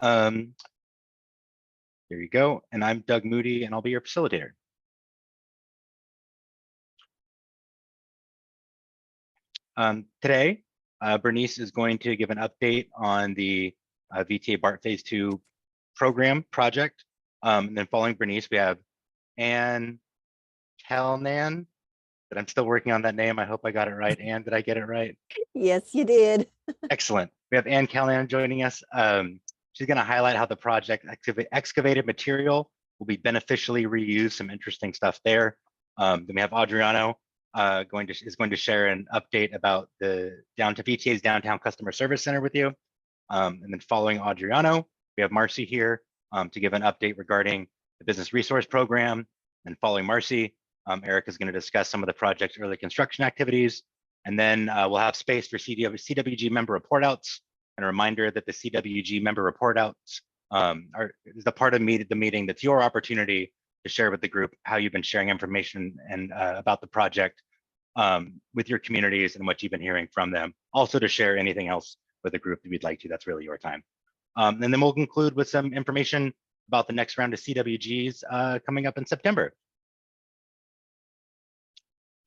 There you go. And I'm Doug Moody, and I'll be your facilitator. Today, Bernice is going to give an update on the VTA BART Phase 2 program project. And then following Bernice, we have Ann Kalnan, but I'm still working on that name. I hope I got it right. Ann, did I get it right? Yes, you did. Excellent. We have Ann Kalnan joining us. She's going to highlight how the project excavated material will be beneficially reused, some interesting stuff there. Then we have Adriano is going to share an update about the VTA's downtown customer service center with you. And then following Adriano, we have Marcy here to give an update regarding the business resource program. And following Marcy, Eric is going to discuss some of the project's early construction activities. And then we'll have space for CWG member report outs. And a reminder that the CWG member report outs is the part of the meeting that's your opportunity to share with the group how you've been sharing information and about the project with your communities and what you've been hearing from them. Also to share anything else with the group if you'd like to, that's really your time. And then we'll conclude with some information about the next round of CWGs coming up in September.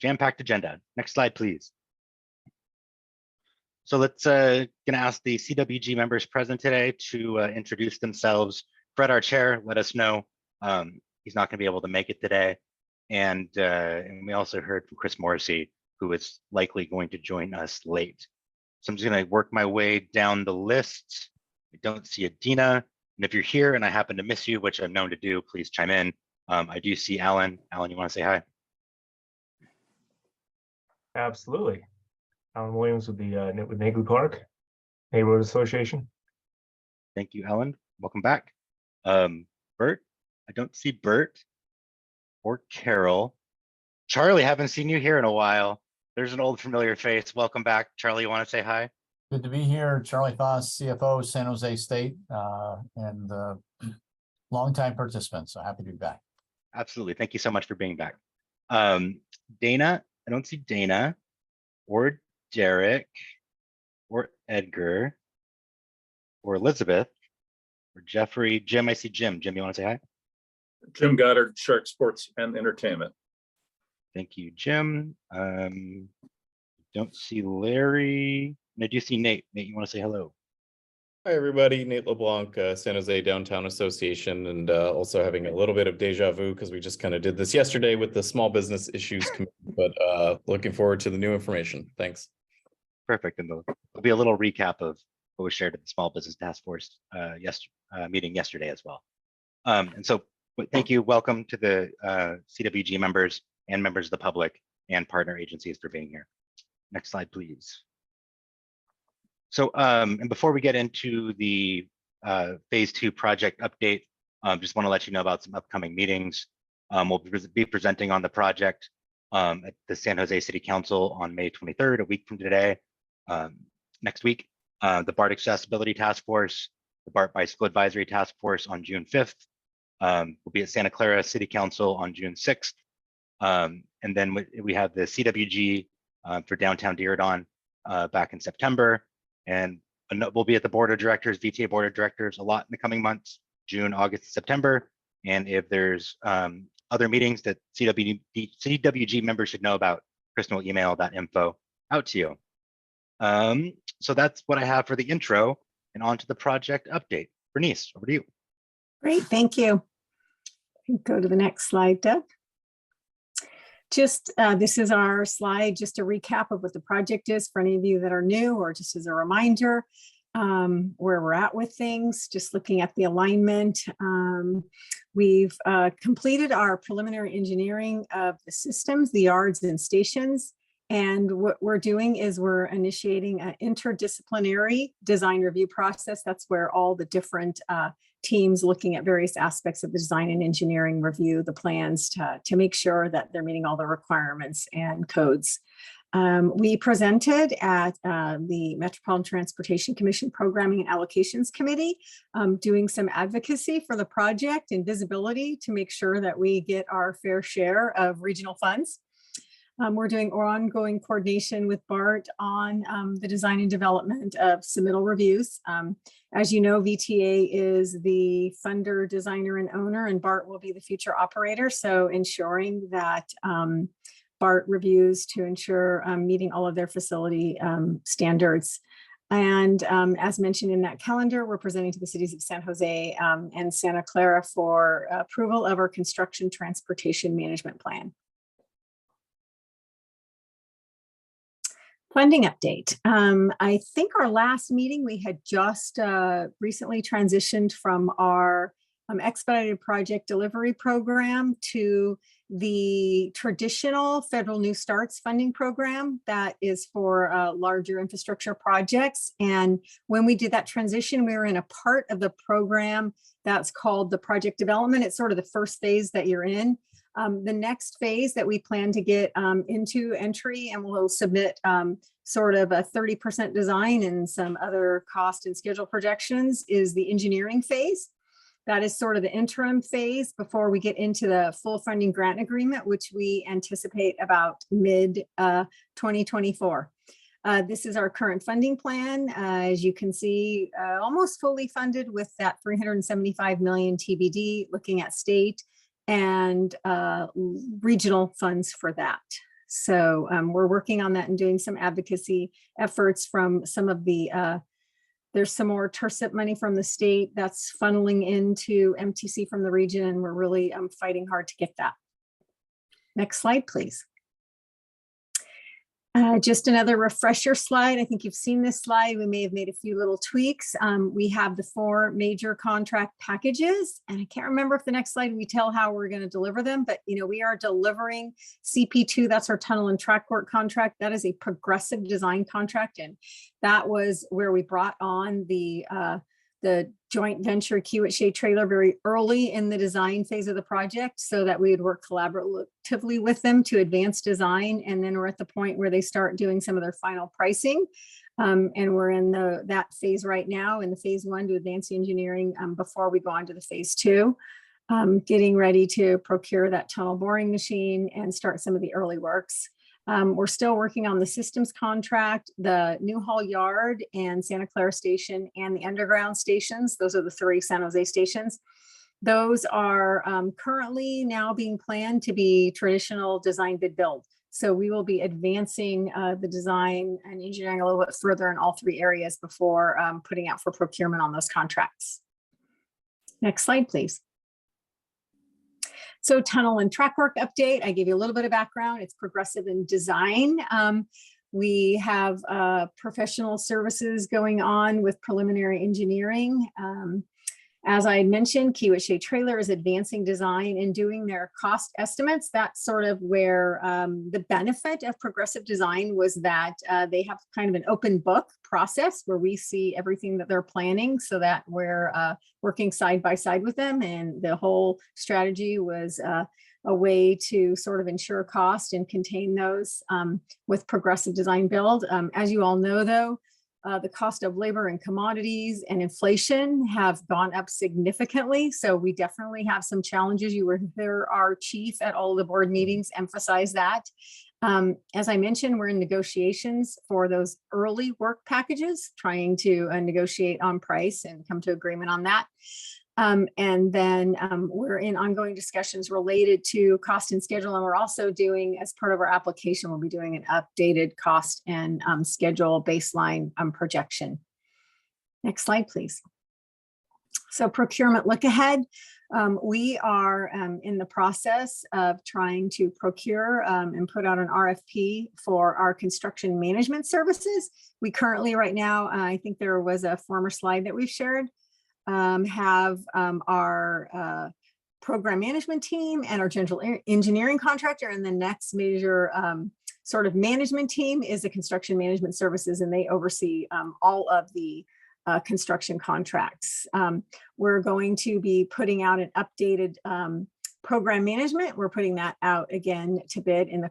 Jam-packed agenda. Next slide, please. So let's gonna ask the CWG members present today to introduce themselves. Fred, our chair, let us know he's not gonna be able to make it today. And we also heard from Chris Morrissey, who is likely going to join us late. So I'm just gonna work my way down the list. I don't see Adina. And if you're here and I happen to miss you, which I'm known to do, please chime in. I do see Alan. Alan, you wanna say hi? Absolutely. Alan Williams with the Nagley Park Neighborhood Association. Thank you, Alan. Welcome back. Bert, I don't see Bert or Carol. Charlie, haven't seen you here in a while. There's an old familiar face. Welcome back. Charlie, you want to say hi? Good to be here. Charlie Foss, CFO, San Jose State, and longtime participant. So happy to be back. Absolutely. Thank you so much for being back. Dana, I don't see Dana or Derek or Edgar or Elizabeth or Jeffrey. Jim, I see Jim. Jim, you want to say hi? Jim Goddard, Shark Sports and Entertainment. Thank you, Jim. Don't see Larry. And I do see Nate. Nate, you want to say hello? Hi, everybody. Nate LeBlanc, San Jose Downtown Association, and also having a little bit of deja vu because we just kind of did this yesterday with the small business issues committee, but looking forward to the new information. Thanks. Perfect. And there'll be a little recap of what was shared at the Small Business Task Force meeting yesterday as well. And so thank you. Welcome to the CWG members and members of the public and partner agencies for being here. Next slide, please. So, and before we get into the Phase 2 project update, just want to let you know about some upcoming meetings. We'll be presenting on the project at the San Jose City Council on May 23rd, a week from today. Next week, the BART Accessibility Task Force, the BART Bicycle Advisory Task Force on June 5th. We'll be at Santa Clara City Council on June 6th. And then we have the CWG for downtown Diridon back in September. And we'll be at the Board of Directors, VTA Board of Directors, a lot in the coming months, June, August, September. And if there's other meetings that CWG members should know about, Kristen will email that info out to you. So that's what I have for the intro, and on to the project update. Bernice, over to you. Great, thank you. Go to the next slide, Doug. Just this is our slide, just a recap of what the project is for any of you that are new, or just as a reminder where we're at with things, just looking at the alignment. We've completed our preliminary engineering of the systems, the yards and stations. And what we're doing is we're initiating an interdisciplinary design review process. That's where all the different teams looking at various aspects of the design and engineering review the plans to make sure that they're meeting all the requirements and codes. We presented at the Metropolitan Transportation Commission Programming and Allocations Committee, doing some advocacy for the project and visibility to make sure that we get our fair share of regional funds. We're doing ongoing coordination with BART on the design and development of submittal reviews. As you know, VTA is the funder, designer, and owner, and BART will be the future operator. So ensuring that BART reviews to ensure meeting all of their facility standards. And as mentioned in that calendar, we're presenting to the cities of San Jose and Santa Clara for approval of our construction transportation management plan. Funding update. I think our last meeting, we had just recently transitioned from our expedited project delivery program to the traditional federal New Starts funding program that is for larger infrastructure projects. And when we did that transition, we were in a part of the program that's called the project development. It's sort of the first phase that you're in. The next phase that we plan to get into entry, and we'll submit sort of a 30% design and some other cost and schedule projections, is the engineering phase. That is sort of the interim phase before we get into the full funding grant agreement, which we anticipate about mid 2024. This is our current funding plan. As you can see, almost fully funded with that 375 million TBD, looking at state and regional funds for that. So we're working on that and doing some advocacy efforts from some of the, there's some more TIRCIP money from the state that's funneling into MTC from the region, and we're really fighting hard to get that. Next slide, please. Just another refresher slide. I think you've seen this slide. We may have made a few little tweaks. We have the 4 major contract packages, and I can't remember if the next slide we tell how we're going to deliver them, but we are delivering CP2. That's our tunnel and track work contract. That is a progressive design contract, and that was where we brought on the joint venture CWG trailer very early in the design phase of the project, so that we would work collaboratively with them to advance design. And then we're at the point where they start doing some of their final pricing. And we're in that phase right now, in the phase 1 to advance the engineering before we go on to the phase 2, getting ready to procure that tunnel boring machine and start some of the early works. We're still working on the systems contract, the Newhall Yard and Santa Clara Station, and the underground stations. Those are the 3 San Jose stations. Those are currently now being planned to be traditional design bid build. So we will be advancing the design and engineering a little bit further in all 3 areas before putting out for procurement on those contracts. Next slide, please. So tunnel and track work update, I gave you a little bit of background. It's progressive in design. We have professional services going on with preliminary engineering. As I mentioned, CWG trailer is advancing design and doing their cost estimates. That's sort of where the benefit of progressive design was that they have kind of an open book process where we see everything that they're planning, so that we're working side by side with them. And the whole strategy was a way to sort of ensure cost and contain those with progressive design build. As you all know, though, the cost of labor and commodities and inflation have gone up significantly. So we definitely have some challenges. You were there, our chief at all of the board meetings emphasized that. As I mentioned, we're in negotiations for those early work packages, trying to negotiate on price and come to agreement on that. And then we're in ongoing discussions related to cost and schedule. And we're also doing, as part of our application, we'll be doing an updated cost and schedule baseline projection. Next slide, please. So procurement look ahead. We are in the process of trying to procure and put out an RFP for our construction management services. We currently, right now, I think there was a former slide that we've shared, have our program management team and our general engineering contractor, and the next major sort of management team is the construction management services, and they oversee all of the construction contracts. We're going to be putting out an updated program management. We're putting that out again to bid in the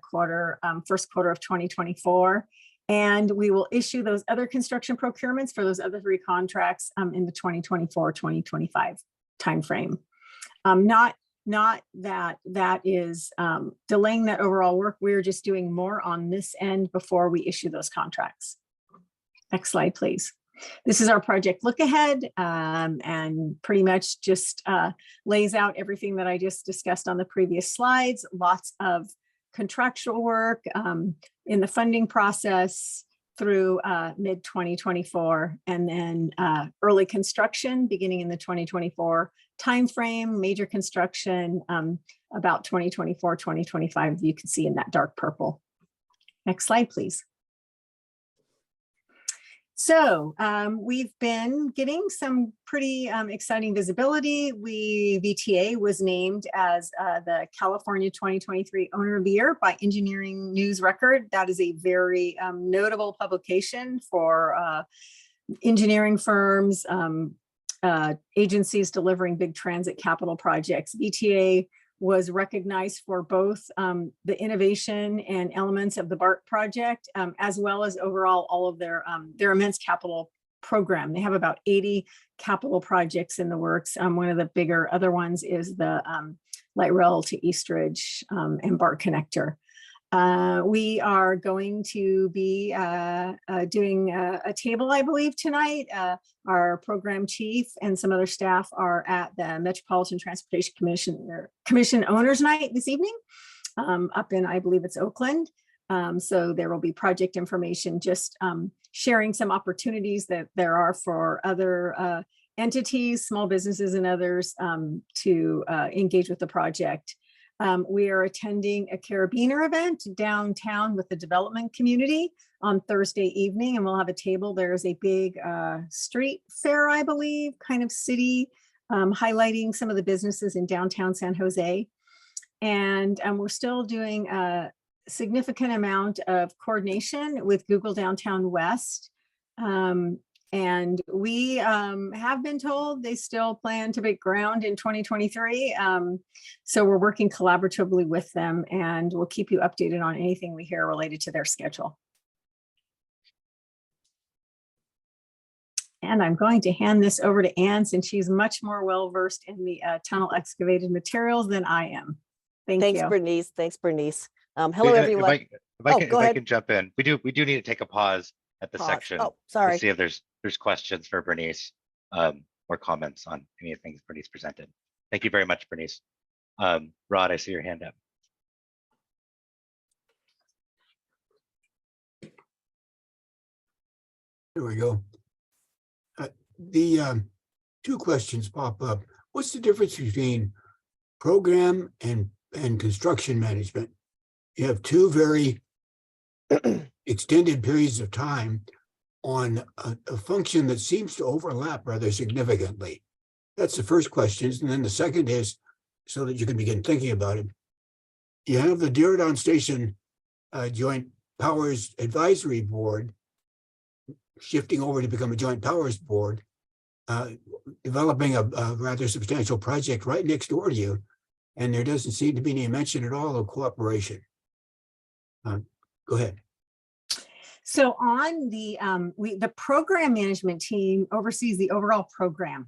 first quarter of 2024. And we will issue those other construction procurements for those other 3 contracts in the 2024-2025 timeframe. Not not that that is delaying that overall work. We're just doing more on this end before we issue those contracts. Next slide, please. This is our project look ahead, and pretty much just lays out everything that I just discussed on the previous slides. Lots of contractual work in the funding process through mid 2024, and then early construction beginning in the 2024 timeframe, major construction about 2024, 2025, you can see in that dark purple. Next slide, please. So we've been getting some pretty exciting visibility. VTA was named as the California 2023 Owner of the Year by Engineering News Record. That is a very notable publication for engineering firms, agencies delivering big transit capital projects. VTA was recognized for both the innovation and elements of the BART project, as well as overall all of their immense capital program. They have about 80 capital projects in the works. One of the bigger other ones is the light rail to Eastridge and BART connector. We are going to be doing a table, I believe, tonight. Our program chief and some other staff are at the Metropolitan Transportation Commission Owners Night this evening up in, I believe it's Oakland. So there will be project information, just sharing some opportunities that there are for other entities, small businesses and others to engage with the project. We are attending a carabiner event downtown with the development community on Thursday evening, and we'll have a table. There's a big street fair, I believe, kind of city, highlighting some of the businesses in downtown San Jose. And we're still doing a significant amount of coordination with Google Downtown West. And we have been told they still plan to break ground in 2023. So we're working collaboratively with them, and we'll keep you updated on anything we hear related to their schedule. And I'm going to hand this over to Anne, since she's much more well-versed in the tunnel excavated materials than I am. Thanks, Bernice. Thanks, Bernice. Hello, everyone. If I can jump in, we do need to take a pause at the section. Oh, sorry. To see if there's questions for Bernice or comments on any of the things Bernice presented. Thank you very much, Bernice. Rod, I see your hand up. There we go. The two questions pop up. What's the difference between program and construction management? You have two very extended periods of time on a function that seems to overlap rather significantly. That's the first question. And then the second is, so that you can begin thinking about it, you have the Diridon Station Joint Powers Advisory Board shifting over to become a Joint Powers Board, developing a rather substantial project right next door to you, and there doesn't seem to be any mention at all of cooperation. Go ahead. So on the program management team oversees the overall program.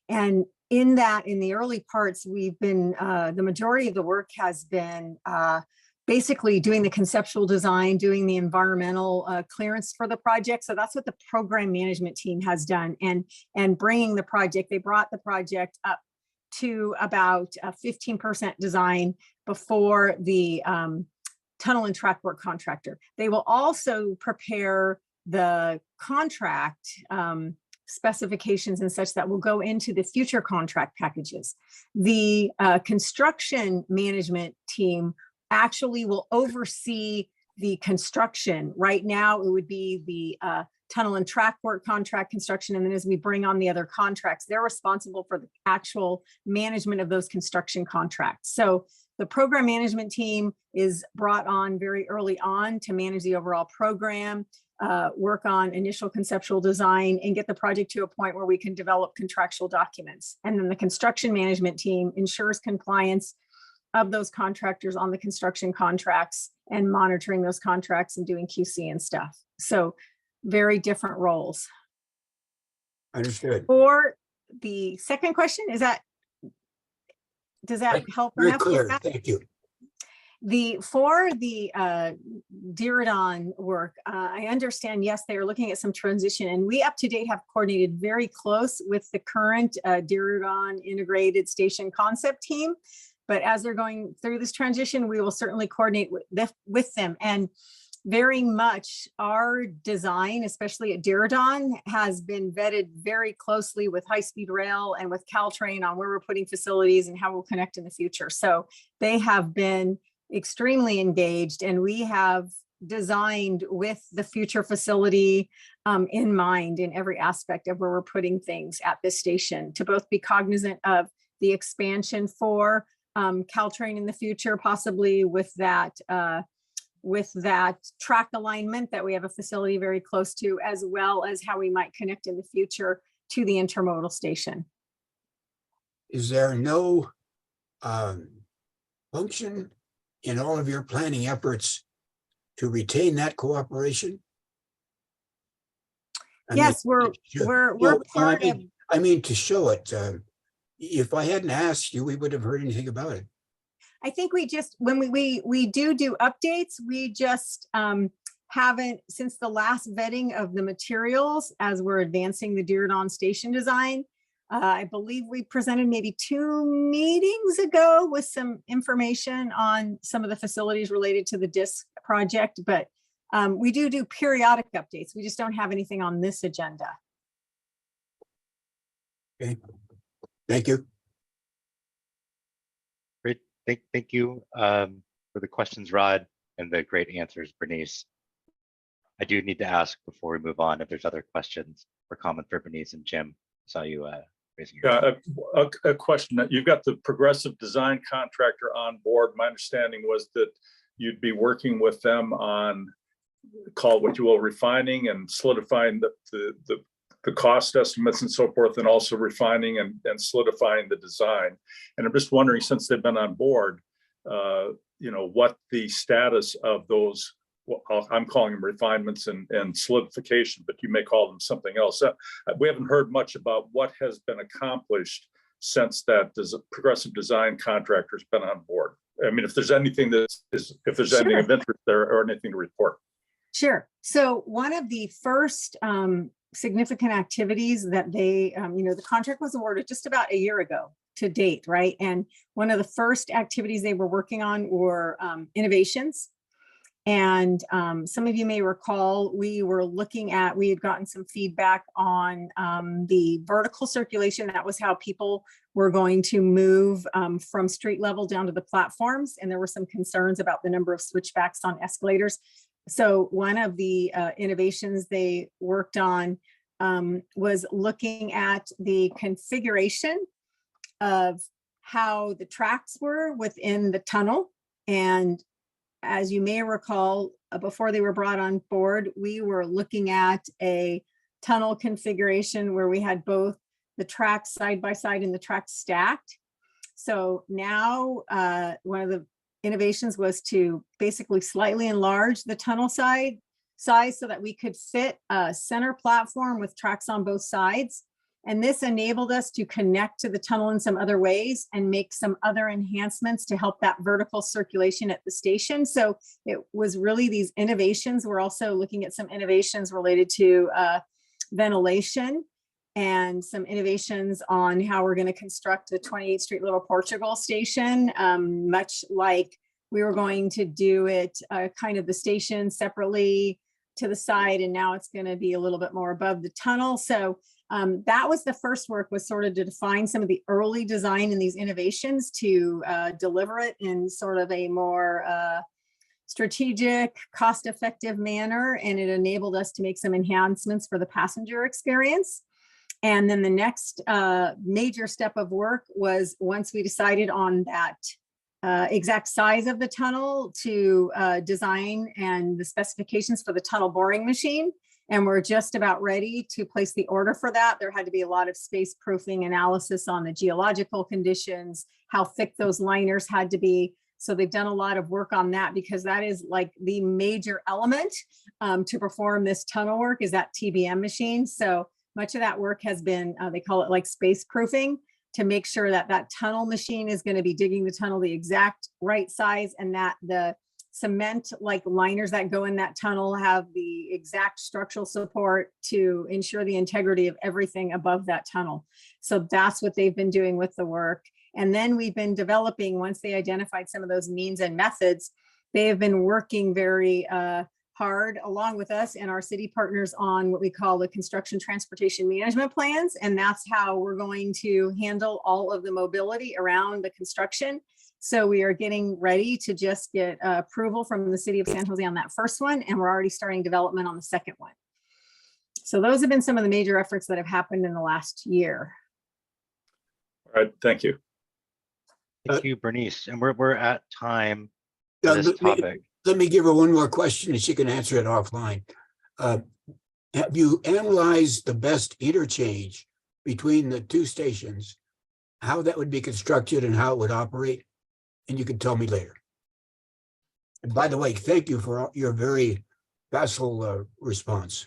And in the early parts, we've been, the majority of the work has been basically doing the conceptual design, doing the environmental clearance for the project. So that's what the program management team has done, and bringing the project, they brought the project up to about 15% design before the tunnel and track work contractor. They will also prepare the contract specifications and such that will go into the future contract packages. The construction management team actually will oversee the construction. Right now, it would be the tunnel and track work contract construction. And then as we bring on the other contracts, they're responsible for the actual management of those construction contracts. So the program management team is brought on very early on to manage the overall program, work on initial conceptual design, and get the project to a point where we can develop contractual documents. And then the construction management team ensures compliance of those contractors on the construction contracts and monitoring those contracts and doing QC and stuff. So very different roles. Understood. For the second question, is that Does that Right. help Very enough? with clear. that? Thank you. For the Diridon work, I understand, yes, they are looking at some transition, and we up to date have coordinated very close with the current Diridon integrated station concept team. But as they're going through this transition, we will certainly coordinate with them. And very much our design, especially at Diridon, has been vetted very closely with high-speed rail and with Caltrain on where we're putting facilities and how we'll connect in the future. So they have been extremely engaged, and we have designed with the future facility in mind in every aspect of where we're putting things at this station, to both be cognizant of the expansion for Caltrain in the future, possibly with that track alignment that we have a facility very close to, as well as how we might connect in the future to the intermodal station. Is there no function in all of your planning efforts to retain that cooperation? I mean, Yes, we're part of. I mean, to show it. If I hadn't asked you, we would have heard anything about it. I think we just, when we do updates, we just haven't, since the last vetting of the materials as we're advancing the Diridon station design. I believe we presented maybe 2 meetings ago with some information on some of the facilities related to the DISC project, but we do periodic updates. We just don't have anything on this agenda. Okay, thank you. Great. Thank you for the questions, Rod, and the great answers, Bernice. I do need to ask before we move on if there's other questions or comments for Bernice and Jim. Saw you raising your hand. A question that you've got the progressive design contractor on board. My understanding was that you'd be working with them on, call it what you will, refining and solidifying the cost estimates and so forth, and also refining and solidifying the design. And I'm just wondering, since they've been on board, what the status of those, well, I'm calling them refinements and solidification, but you may call them something else. We haven't heard much about what has been accomplished since that progressive design contractor's been on board. I mean, if there's anything anything of interest there or anything to report. Sure. So one of the first significant activities that they, the contract was awarded just about a year ago to date, right? And one of the first activities they were working on were innovations. And some of you may recall, we had gotten some feedback on the vertical circulation. That was how people were going to move from street level down to the platforms. And there were some concerns about the number of switchbacks on escalators. So one of the innovations they worked on was looking at the configuration of how the tracks were within the tunnel. And as you may recall, before they were brought on board, we were looking at a tunnel configuration where we had both the tracks side by side and the tracks stacked. So now one of the innovations was to basically slightly enlarge the tunnel size so that we could fit a center platform with tracks on both sides. And this enabled us to connect to the tunnel in some other ways and make some other enhancements to help that vertical circulation at the station. So it was really these innovations. We're also looking at some innovations related to ventilation and some innovations on how we're going to construct the 28th Street Little Portugal station, much like we were going to do it kind of the station separately to the side, and now it's going to be a little bit more above the tunnel. So that was the first work, was sort of to define some of the early design in these innovations to deliver it in sort of a more strategic, cost-effective manner, and it enabled us to make some enhancements for the passenger experience. And then the next major step of work was, once we decided on that exact size of the tunnel, to design and the specifications for the tunnel boring machine. And we're just about ready to place the order for that. There had to be a lot of space proofing analysis on the geological conditions, how thick those liners had to be. So they've done a lot of work on that, because that is like the major element to perform this tunnel work, is that TBM machine. So much of that work has been, they call it like space proofing. to make sure that that tunnel machine is going to be digging the tunnel the exact right size, and that the cement like liners that go in that tunnel have the exact structural support to ensure the integrity of everything above that tunnel. So that's what they've been doing with the work. And then we've been developing, once they identified some of those means and methods, they have been working very hard along with us and our city partners on what we call the construction transportation management plans. And that's how we're going to handle all of the mobility around the construction. So we are getting ready to just get approval from the city of San Jose on that first one, and we're already starting development on the second one. So those have been some of the major efforts that have happened in the last year. All right, thank you. Thank you, Bernice. And we're at time for this topic. Let me give her one more question and she can answer it offline. Have you analyzed the best interchange between the two stations, how that would be constructed and how it would operate? And you can tell me later. And by the way, thank you for your very facile response.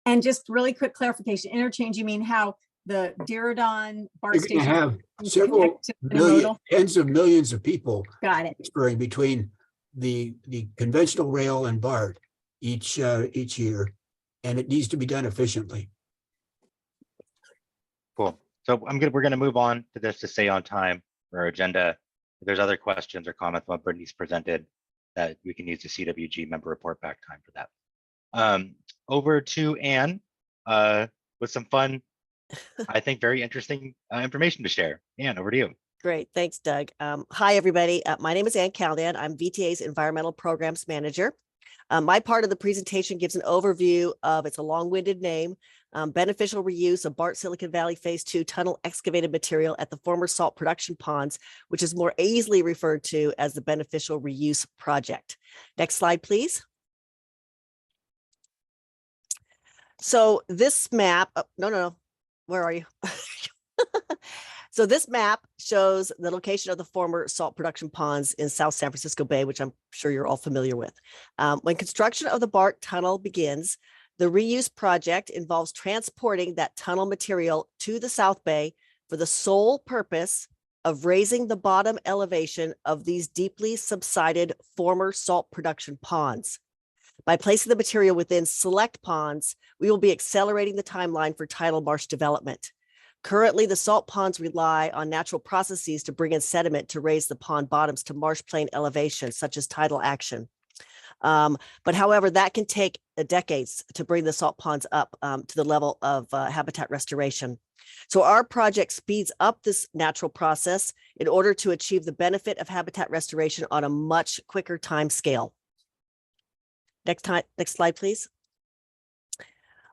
And just really quick clarification, interchange, you mean how the Diridon BART You're going station to have several million, tens of millions of people got it transferring between the conventional rail and BART each year, and it needs to be done efficiently. Cool. So we're gonna move on to this to stay on time for our agenda. If there's other questions or comments on what Bernice presented, that we can use the CWG member report back time for that. Over to Anne with some fun, I think very interesting information to share. Anne, over to you. Great. Thanks, Doug. Hi, everybody. My name is Ann Caldan. I'm VTA's Environmental Programs Manager. My part of the presentation gives an overview of, it's a long-winded name, beneficial reuse of BART Silicon Valley Phase 2 tunnel excavated material at the former salt production ponds, which is more easily referred to as the Beneficial Reuse Project. Next slide, please. So this map, where are you? So this map shows the location of the former salt production ponds in South San Francisco Bay, which I'm sure you're all familiar with. When construction of the BART tunnel begins, the reuse project involves transporting that tunnel material to the South Bay for the sole purpose of raising the bottom elevation of these deeply subsided former salt production ponds. By placing the material within select ponds, we will be accelerating the timeline for tidal marsh development. Currently, the salt ponds rely on natural processes to bring in sediment to raise the pond bottoms to marsh plain elevation, such as tidal action. But however, that can take decades to bring the salt ponds up to the level of habitat restoration. So our project speeds up this natural process in order to achieve the benefit of habitat restoration on a much quicker time scale. Next slide, please.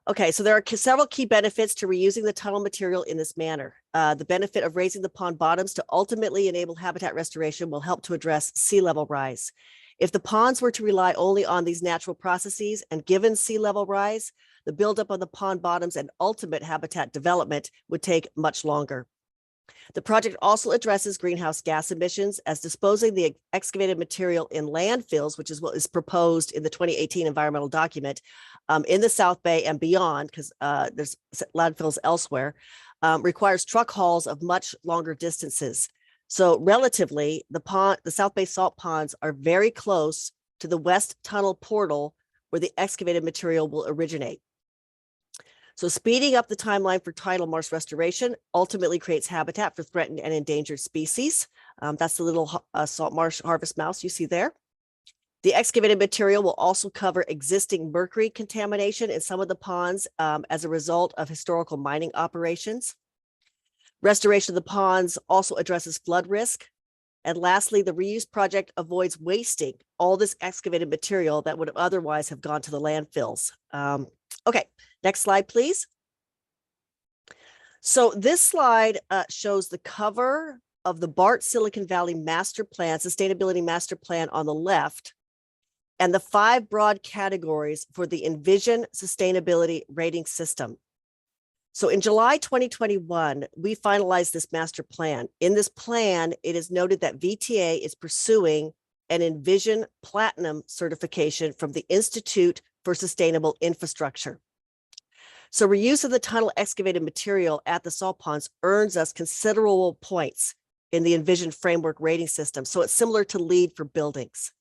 Okay, so there are several key benefits to reusing the tunnel material in this manner. The benefit of raising the pond bottoms to ultimately enable habitat restoration will help to address sea level rise. If the ponds were to rely only on these natural processes and given sea level rise, the buildup of the pond bottoms and ultimate habitat development would take much longer. The project also addresses greenhouse gas emissions, as disposing the excavated material in landfills, which is what is proposed in the 2018 environmental document, in the South Bay and beyond, because there's landfills elsewhere, requires truck hauls of much longer distances. So relatively, the South Bay salt ponds are very close to the West Tunnel portal where the excavated material will originate. So speeding up the timeline for tidal marsh restoration ultimately creates habitat for threatened and endangered species. That's the little salt marsh harvest mouse you see there. The excavated material will also cover existing mercury contamination in some of the ponds as a result of historical mining operations. Restoration of the ponds also addresses flood risk. And lastly, the reuse project avoids wasting all this excavated material that would otherwise have gone to the landfills. Okay, next slide, please. So this slide shows the cover of the BART Silicon Valley Master Plan, Sustainability Master Plan on the left, and the 5 broad categories for the Envision Sustainability Rating System. So in July 2021, we finalized this master plan. In this plan, it is noted that VTA is pursuing an Envision Platinum certification from the Institute for Sustainable Infrastructure. So reuse of the tunnel excavated material at the salt ponds earns us considerable points in the envisioned framework rating system. So it's similar to LEED for buildings.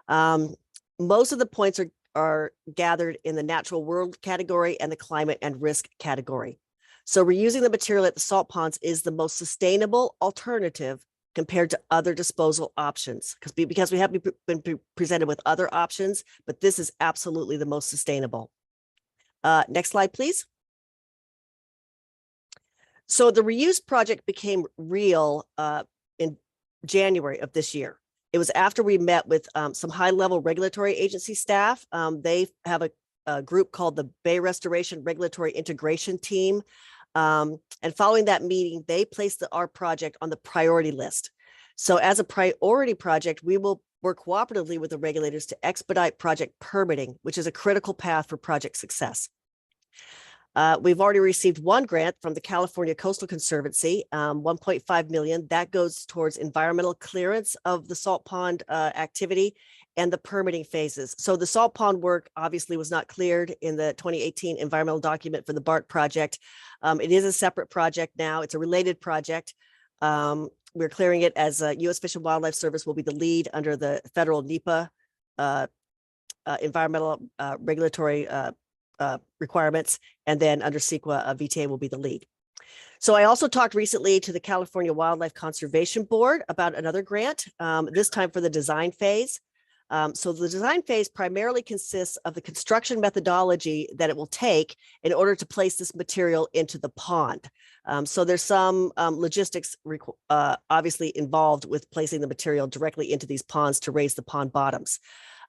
Most of the points are gathered in the natural world category and the climate and risk category. So reusing the material at the salt ponds is the most sustainable alternative compared to other disposal options, because we have been presented with other options, but this is absolutely the most sustainable. Next slide, please. So the reuse project became real in January of this year. It was after we met with some high-level regulatory agency staff. They have a group called the Bay Restoration Regulatory Integration Team. And following that meeting, they placed our project on the priority list. So as a priority project, we will work cooperatively with the regulators to expedite project permitting, which is a critical path for project success. We've already received one grant from the California Coastal Conservancy, 1.5 million. That goes towards environmental clearance of the salt pond activity and the permitting phases. So the salt pond work obviously was not cleared in the 2018 environmental document for the BART project. It is a separate project now. It's a related project. We're clearing it as U.S. Fish and Wildlife Service will be the lead under the federal NEPA environmental regulatory requirements, and then under CEQA, VTA will be the lead. So I also talked recently to the California Wildlife Conservation Board about another grant, this time for the design phase. So the design phase primarily consists of the construction methodology that it will take in order to place this material into the pond. So there's some logistics obviously involved with placing the material directly into these ponds to raise the pond bottoms.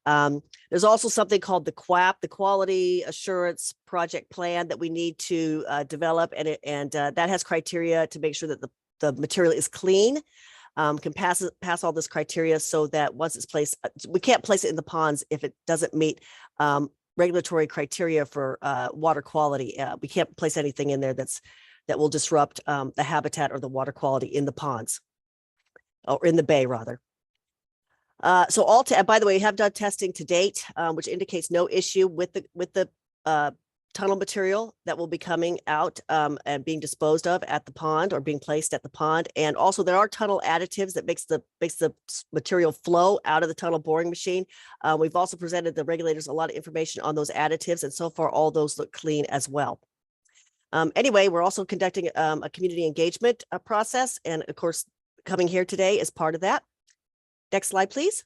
There's also something called the QAP, the Quality Assurance Project Plan, that we need to develop, and that has criteria to make sure that the material is clean, can pass all this criteria, so that once it's placed, we can't place it in the ponds if it doesn't meet regulatory criteria for water quality. We can't place anything in there that will disrupt the habitat or the water quality in the ponds, or in the bay rather. So by the way, we have done testing to date, which indicates no issue with the tunnel material that will be coming out and being disposed of at the pond or being placed at the pond. And also there are tunnel additives that makes the material flow out of the tunnel boring machine. We've also presented the regulators a lot of information on those additives, and so far all those look clean as well. Anyway, we're also conducting a community engagement process, and of course, coming here today is part of that. Next slide, please.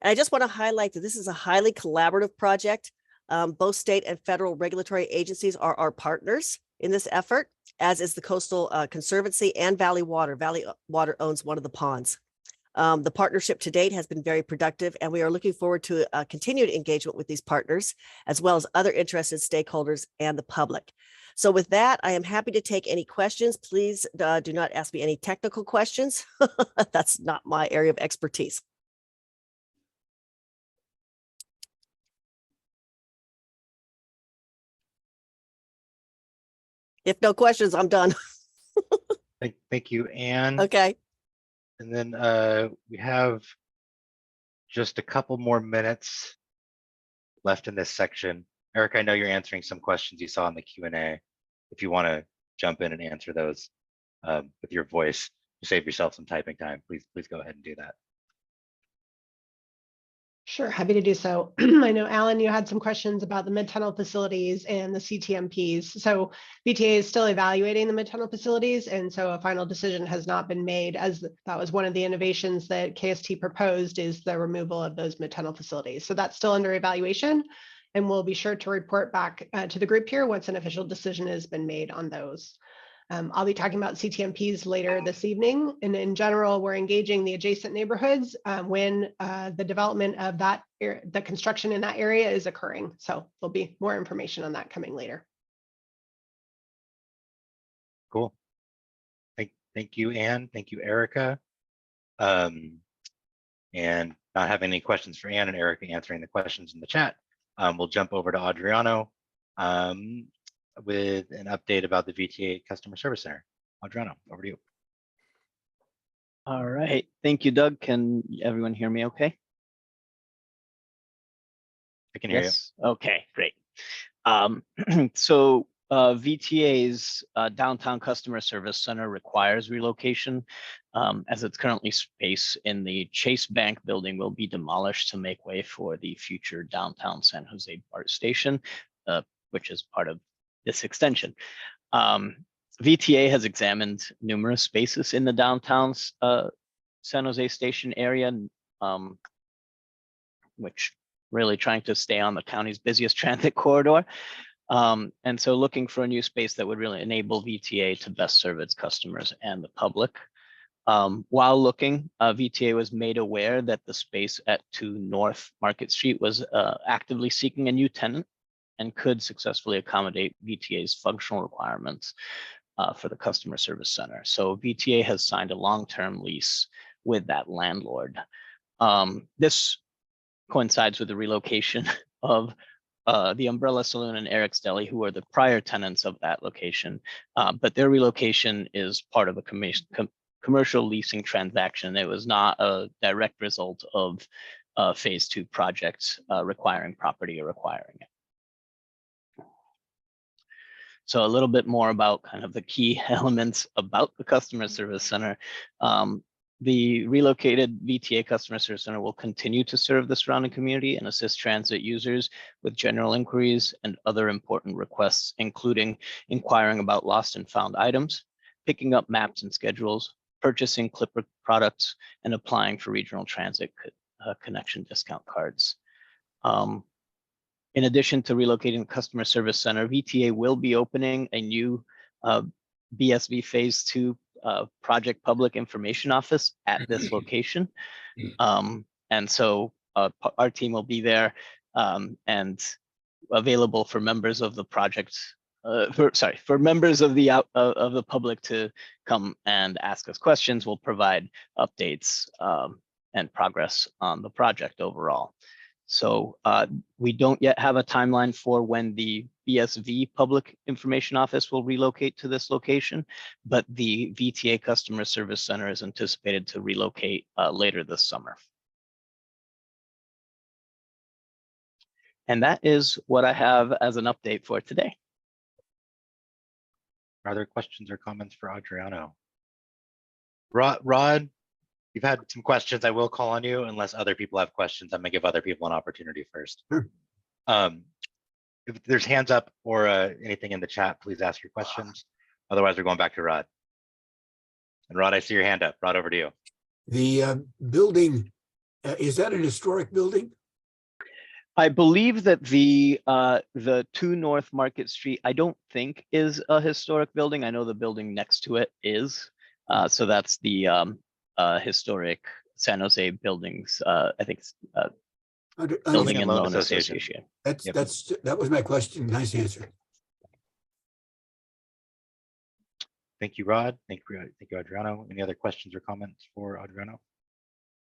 And I just want to highlight that this is a highly collaborative project. Both state and federal regulatory agencies are our partners in this effort, as is the Coastal Conservancy and Valley Water. Valley Water owns one of the ponds. The partnership to date has been very productive, and we are looking forward to continued engagement with these partners, as well as other interested stakeholders and the public. So with that, I am happy to take any questions. Please do not ask me any technical questions. That's not my area of expertise. If no questions, I'm done. Thank you, Anne. Okay. And then we have just a couple more minutes left in this section. Eric, I know you're answering some questions you saw in the Q&A. If you want to jump in and answer those with your voice to save yourself some typing time, please go ahead and do that. Sure, happy to do so. I know, Alan, you had some questions about the mid-tunnel facilities and the CTMPs. So VTA is still evaluating the mid-tunnel facilities, and so a final decision has not been made, as that was one of the innovations that KST proposed, is the removal of those mid-tunnel facilities. So that's still under evaluation, and we'll be sure to report back to the group here once an official decision has been made on those. I'll be talking about CTMPs later this evening. And in general, we're engaging the adjacent neighborhoods when the development of the construction in that area is occurring. So there'll be more information on that coming later. Cool. Thank you, Anne. Thank you, Erica. And not having any questions for Anne and Erica answering the questions in the chat, we'll jump over to Adriano with an update about the VTA Customer Service Center. Adriano, over to you. All right. Thank you, Doug. Can everyone hear me okay? I can hear you. Okay, great. So VTA's downtown customer service center requires relocation, as it's currently space in the Chase Bank building will be demolished to make way for the future downtown San Jose BART station, which is part of this extension. VTA has examined numerous spaces in the downtown San Jose station area, which really trying to stay on the county's busiest transit corridor. And so looking for a new space that would really enable VTA to best serve its customers and the public. While looking, VTA was made aware that the space at 2 North Market Street was actively seeking a new tenant and could successfully accommodate VTA's functional requirements for the customer service center. So VTA has signed a long-term lease with that landlord. This coincides with the relocation of the Umbrella Saloon and Eric's Deli, who are the prior tenants of that location. But their relocation is part of a commercial leasing transaction. It was not a direct result of phase 2 projects requiring property or requiring it. So a little bit more about kind of the key elements about the customer service center. The relocated VTA customer service center will continue to serve the surrounding community and assist transit users with general inquiries and other important requests, including inquiring about lost and found items, picking up maps and schedules, purchasing Clipper products, and applying for regional transit connection discount cards. In addition to relocating the customer service center, VTA will be opening a new BSV phase 2 project public information office at this location. And so our team will be there and available for members of the project, for members of the public to come and ask us questions. We'll provide updates and progress on the project overall. So we don't yet have a timeline for when the BSV Public Information Office will relocate to this location, but the VTA Customer Service Center is anticipated to relocate later this summer. And that is what I have as an update for today. Are there questions or comments for Adriano? Rod, you've had some questions. I will call on you unless other people have questions. I'm gonna give other people an opportunity first. Sure. If there's hands up or anything in the chat, please ask your questions. Otherwise, we're going back to Rod. And Rod, I see your hand up. Rod, over to you. The building, is that an historic building? I believe that the 2 North Market Street, I don't think is a historic building. I know the building next to it is. So that's the historic San Jose buildings. I think it's Building and Loan Association. That was my question. Nice answer. Thank you, Rod. Thank you, Adriano. Any other questions or comments for Adriano?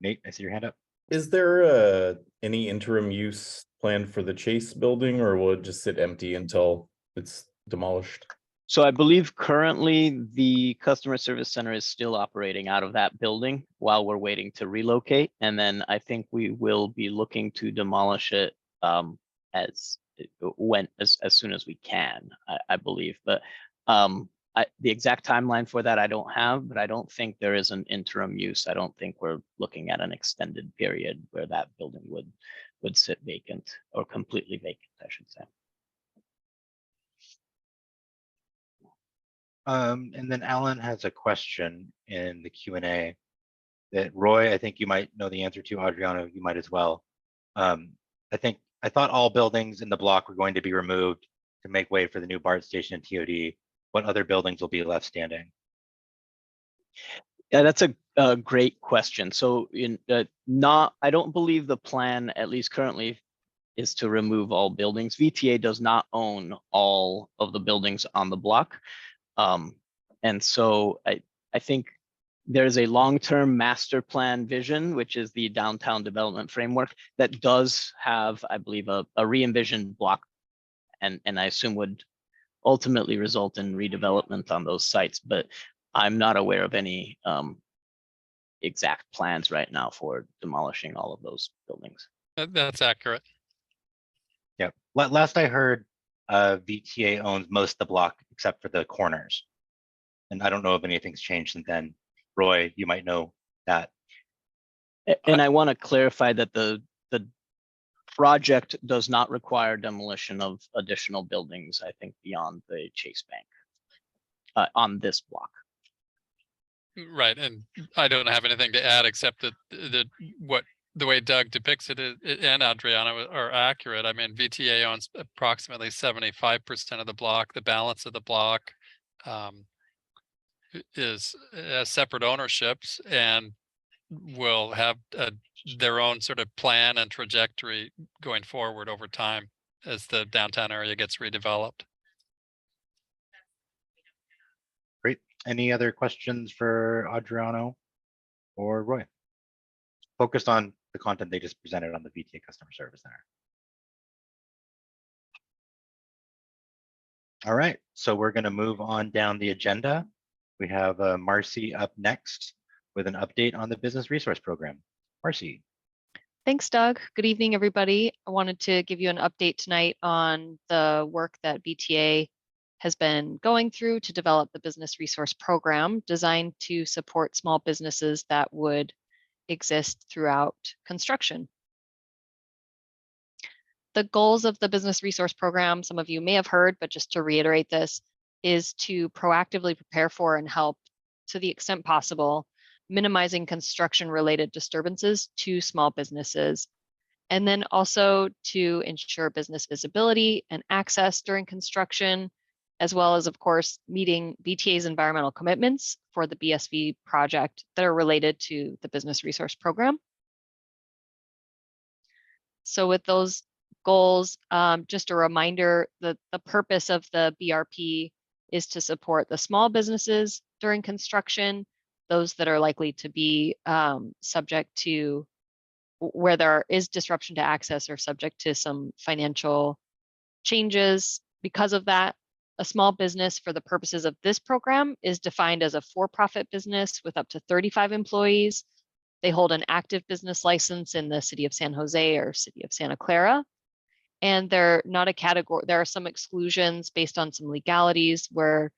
Nate, I see your hand up. Is there any interim use planned for the Chase building, or will it just sit empty until it's demolished? So I believe currently the customer service center is still operating out of that building while we're waiting to relocate. And then I think we will be looking to demolish it as soon as we can, I believe. But the exact timeline for that I don't have, but I don't think there is an interim use. I don't think we're looking at an extended period where that building would sit vacant or completely vacant, I should say. And then Alan has a question in the Q&A that Roy, I think you might know the answer to. Adriano, you might as well. I thought all buildings in the block were going to be removed to make way for the new BART station and TOD. What other buildings will be left standing? Yeah, that's a great question. So I don't believe the plan, at least currently, is to remove all buildings. VTA does not own all of the buildings on the block. And so I think there's a long-term master plan vision, which is the downtown development framework, that does have, I believe, a re-envisioned block, and I assume would ultimately result in redevelopment on those sites. But I'm not aware of any exact plans right now for demolishing all of those buildings. That's accurate. Yeah. Last I heard, VTA owns most of the block except for the corners. And I don't know if anything's changed since then. Roy, you might know that. And I want to clarify that the project does not require demolition of additional buildings, I think, beyond the Chase Bank on this block. Right, and I don't have anything to add except that the way Doug depicts it and Adriana are accurate. I mean, VTA owns approximately 75% of the block. The balance of the block is separate ownerships and will have their own sort of plan and trajectory going forward over time as the downtown area gets redeveloped. Great. Any other questions for Adriano or Roy? Focused on the content they just presented on the VTA Customer Service Center. All right, so we're going to move on down the agenda. We have Marcy up next with an update on the Business Resource Program. Marcy. Thanks, Doug. Good evening, everybody. I wanted to give you an update tonight on the work that VTA has been going through to develop the Business Resource Program designed to support small businesses that would exist throughout construction. The goals of the Business Resource Program, some of you may have heard, but just to reiterate this, is to proactively prepare for and help, to the extent possible, minimizing construction-related disturbances to small businesses, and then also to ensure business visibility and access during construction, as well as, of course, meeting VTA's environmental commitments for the BSV project that are related to the Business Resource Program. So with those goals, just a reminder that the purpose of the BRP is to support the small businesses during construction, those that are likely to be subject to where there is disruption to access or subject to some financial changes. Because of that, a small business for the purposes of this program is defined as a for-profit business with up to 35 employees. They hold an active business license in the city of San Jose or city of Santa Clara. And they're not a category. There are some exclusions based on some legalities where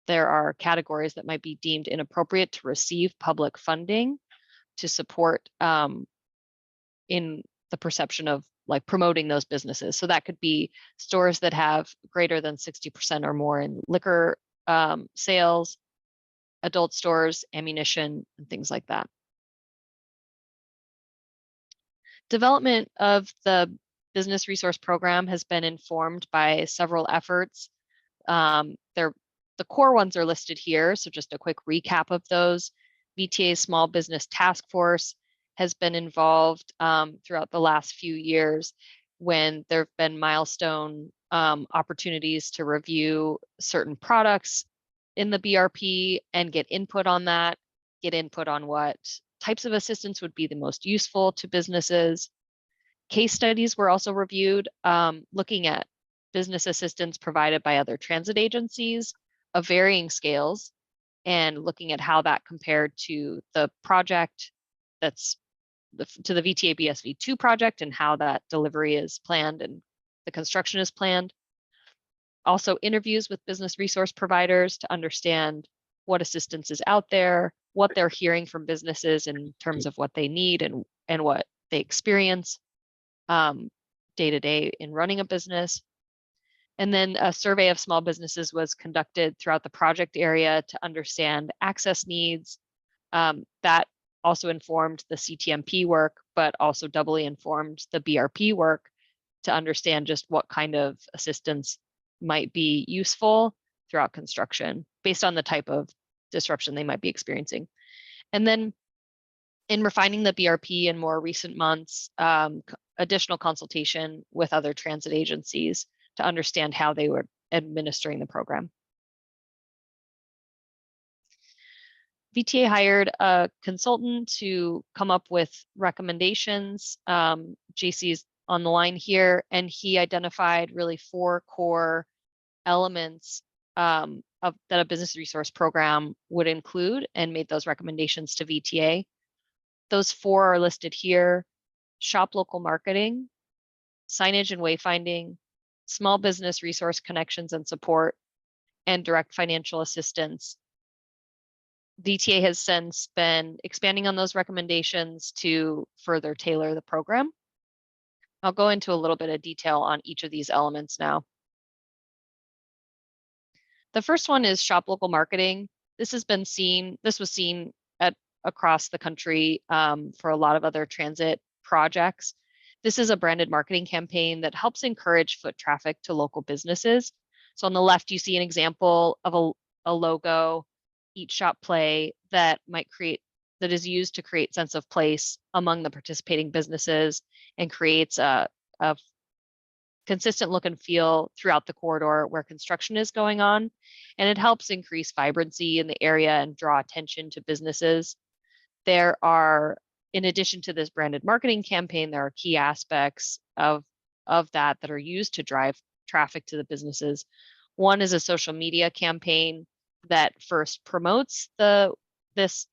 there are categories that might be deemed inappropriate to receive public funding to support in the perception of like promoting those businesses. So that could be stores that have greater than 60% or more in liquor sales, adult stores, ammunition, and things like that. Development of the Business Resource Program has been informed by several efforts. The core ones are listed here, so just a quick recap of those. VTA's Small Business Task Force has been involved throughout the last few years when there have been milestone opportunities to review certain products in the BRP and get input on that, get input on what types of assistance would be the most useful to businesses. Case studies were also reviewed, looking at business assistance provided by other transit agencies of varying scales and looking at how that compared to the project that's to the VTA BSV2 project and how that delivery is planned and the construction is planned. Also interviews with business resource providers to understand what assistance is out there, what they're hearing from businesses in terms of what they need and what they experience day to day in running a business. And then a survey of small businesses was conducted throughout the project area to understand access needs. That also informed the CTMP work, but also doubly informed the BRP work to understand just what kind of assistance might be useful throughout construction based on the type of disruption they might be experiencing. And then in refining the BRP in more recent months, additional consultation with other transit agencies to understand how they were administering the program. VTA hired a consultant to come up with recommendations. JC's on the line here, and he identified really 4 core elements that a business resource program would include and made those recommendations to VTA. Those 4 are listed here: shop local marketing, signage and wayfinding, small business resource connections and support, and direct financial assistance. VTA has since been expanding on those recommendations to further tailor the program. I'll go into a little bit of detail on each of these elements now. The first one is shop local marketing. This was seen across the country for a lot of other transit projects. This is a branded marketing campaign that helps encourage foot traffic to local businesses. So on the left, you see an example of a logo, Eat Shop Play, that is used to create sense of place among the participating businesses and creates a consistent look and feel throughout the corridor where construction is going on. And it helps increase vibrancy in the area and draw attention to businesses. There are, in addition to this branded marketing campaign, there are key aspects of that are used to drive traffic to the businesses. One is a social media campaign that first promotes this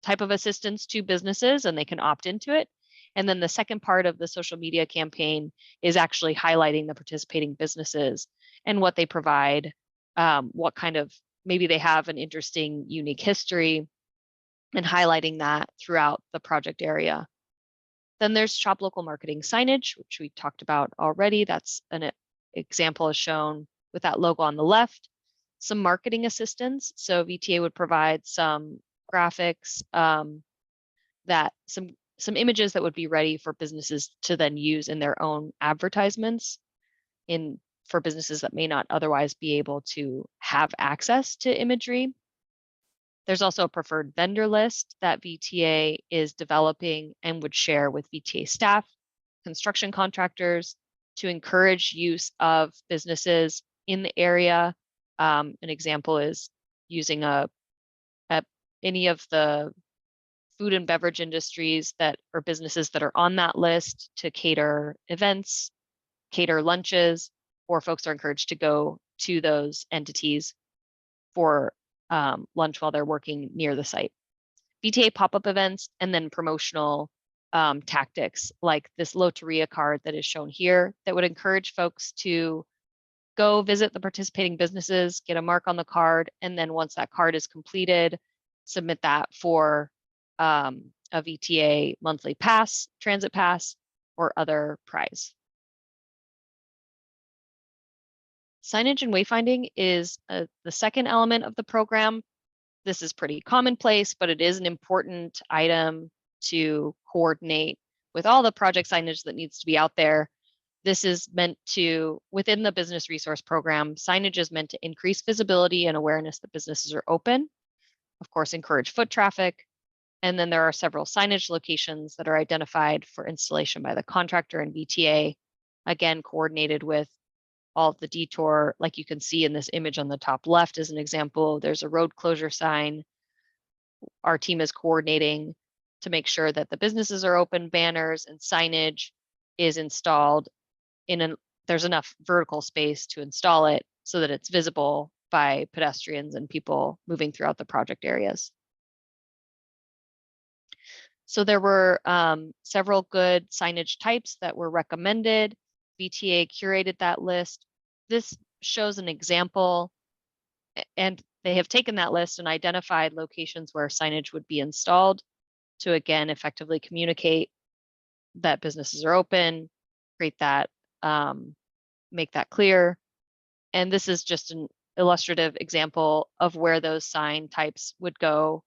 type of assistance to businesses, and they can opt into it. And then the second part of the social media campaign is actually highlighting the participating businesses and what they provide, what kind of, maybe they have an interesting, unique history, and highlighting that throughout the project area. Then there's shop local marketing signage, which we talked about already. That's an example is shown with that logo on the left. Some marketing assistance. So VTA would provide some graphics, some images that would be ready for businesses to then use in their own advertisements for businesses that may not otherwise be able to have access to imagery. There's also a preferred vendor list that VTA is developing and would share with VTA staff, construction contractors, to encourage use of businesses in the area. An example is using any of the food and beverage industries or businesses that are on that list to cater events, cater lunches, or folks are encouraged to go to those entities for lunch while they're working near the site. VTA pop-up events, and then promotional tactics like this Loteria card that is shown here that would encourage folks to go visit the participating businesses, get a mark on the card, and then once that card is completed, submit that for a VTA monthly pass, transit pass, or other prize. Signage and wayfinding is the second element of the program. This is pretty commonplace, but it is an important item to coordinate with all the project signage that needs to be out there. This is meant to, within the business resource program, signage is meant to increase visibility and awareness that businesses are open, of course, encourage foot traffic. And then there are several signage locations that are identified for installation by the contractor and VTA, again, coordinated with all of the detour. Like you can see in this image on the top left as an example, there's a road closure sign. Our team is coordinating to make sure that the businesses are open, banners and signage is installed there's enough vertical space to install it so that it's visible by pedestrians and people moving throughout the project areas. So there were several good signage types that were recommended. VTA curated that list. This shows an example, and they have taken that list and identified locations where signage would be installed to, again, effectively communicate that businesses are open, create that, make that clear. And this is just an illustrative example of where those sign types would go,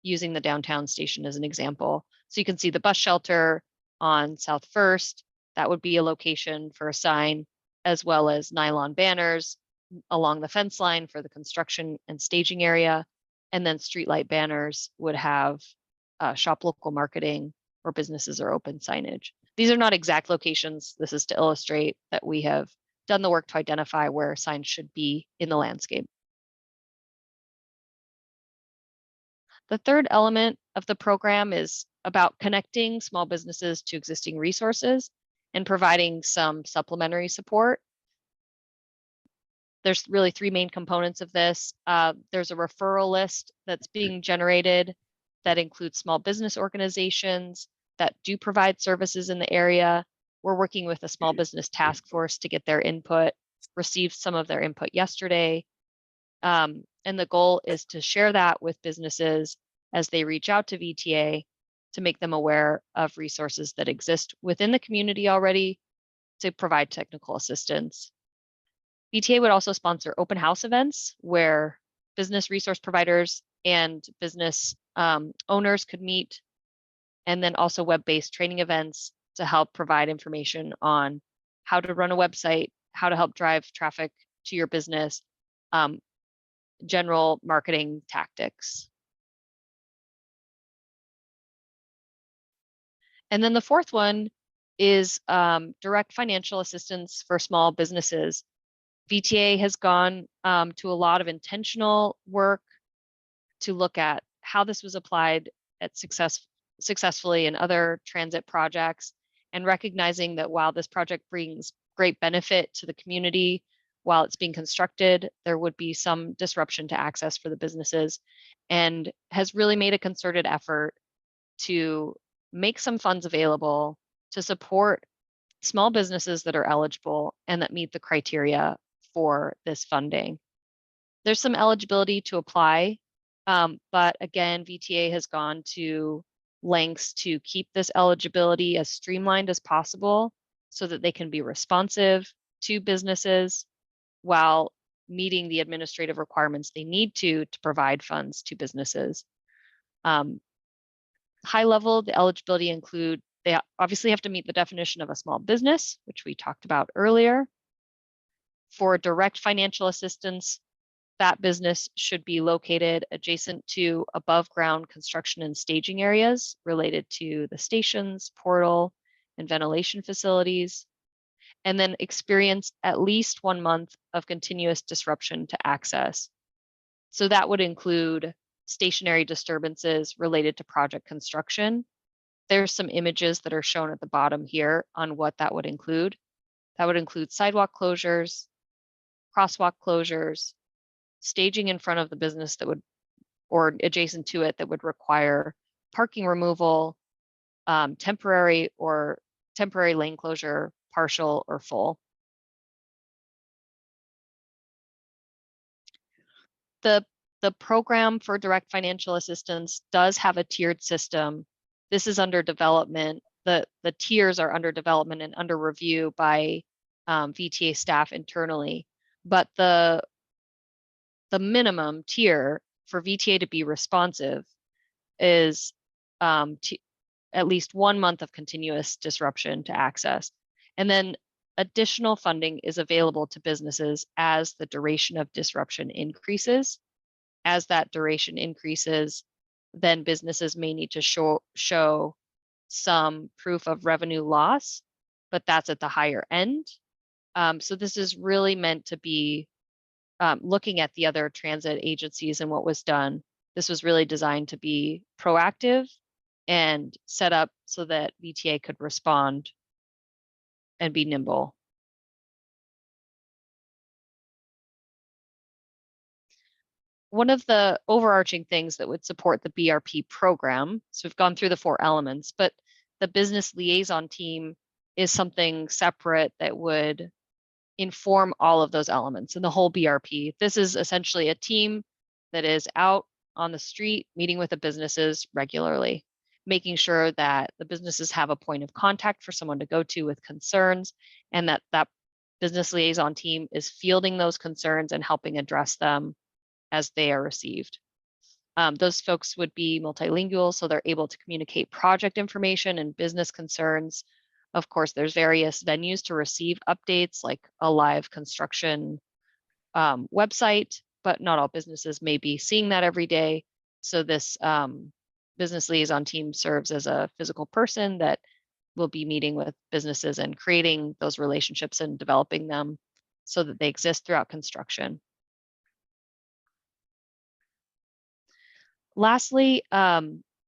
using the downtown station as an example. So you can see the bus shelter on South First. That would be a location for a sign, as well as nylon banners along the fence line for the construction and staging area. And then streetlight banners would have shop local marketing or businesses are open signage. These are not exact locations. This is to illustrate that we have done the work to identify where signs should be in the landscape. The third element of the program is about connecting small businesses to existing resources and providing some supplementary support. There's really three main components of this. There's a referral list that's being generated that includes small business organizations that do provide services in the area, We're working with a small business task force to get their input, received some of their input yesterday. And the goal is to share that with businesses as they reach out to VTA to make them aware of resources that exist within the community already to provide technical assistance. VTA would also sponsor open house events where business resource providers and business owners could meet, and then also web-based training events to help provide information on how to run a website, how to help drive traffic to your business, general marketing tactics. And then the fourth one is direct financial assistance for small businesses. VTA has gone to a lot of intentional work to look at how this was applied at successfully in other transit projects, and recognizing that while this project brings great benefit to the community, while it's being constructed, there would be some disruption to access for the businesses, and has really made a concerted effort to make some funds available to support small businesses that are eligible and that meet the criteria for this funding. There's some eligibility to apply, but again, VTA has gone to lengths to keep this eligibility as streamlined as possible so that they can be responsive to businesses while meeting the administrative requirements they need to provide funds to businesses. High level, the eligibility include, they obviously have to meet the definition of a small business, which we talked about earlier. For direct financial assistance, that business should be located adjacent to above ground construction and staging areas related to the stations, portal, and ventilation facilities, and then experience at least 1 month of continuous disruption to access. So that would include stationary disturbances related to project construction. There's some images that are shown at the bottom here on what that would include. That would include sidewalk closures, crosswalk closures, staging in front of the business that would, or adjacent to it, that would require parking removal, temporary lane closure, partial or full. The program for direct financial assistance does have a tiered system. This is under development. The tiers are under development and under review by VTA staff internally. But the minimum tier for VTA to be responsive is at least 1 month of continuous disruption to access. And then additional funding is available to businesses as the duration of disruption increases. As that duration increases, then businesses may need to show some proof of revenue loss, but that's at the higher end. So this is really meant to be looking at the other transit agencies and what was done. This was really designed to be proactive and set up so that VTA could respond and be nimble. One of the overarching things that would support the BRP program, so we've gone through the 4 elements, but the business liaison team is something separate that would inform all of those elements in the whole BRP. This is essentially a team that is out on the street meeting with the businesses regularly, making sure that the businesses have a point of contact for someone to go to with concerns, and that business liaison team is fielding those concerns and helping address them as they are received. Those folks would be multilingual, so they're able to communicate project information and business concerns. Of course, there's various venues to receive updates, like a live construction website, but not all businesses may be seeing that every day. So this business liaison team serves as a physical person that will be meeting with businesses and creating those relationships and developing them so that they exist throughout construction. Lastly,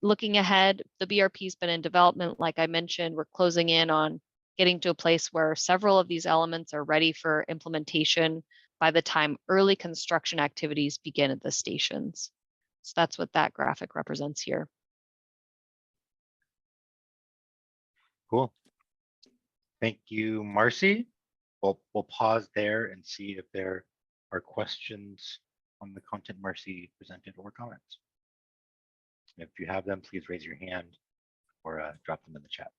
looking ahead, the BRP has been in development. Like I mentioned, we're closing in on getting to a place where several of these elements are ready for implementation by the time early construction activities begin at the stations. So that's what that graphic represents here. Cool. Thank you, Marcy. We'll pause there and see if there are questions on the content Marcy presented or comments. If you have them, please raise your hand or drop them in the chat.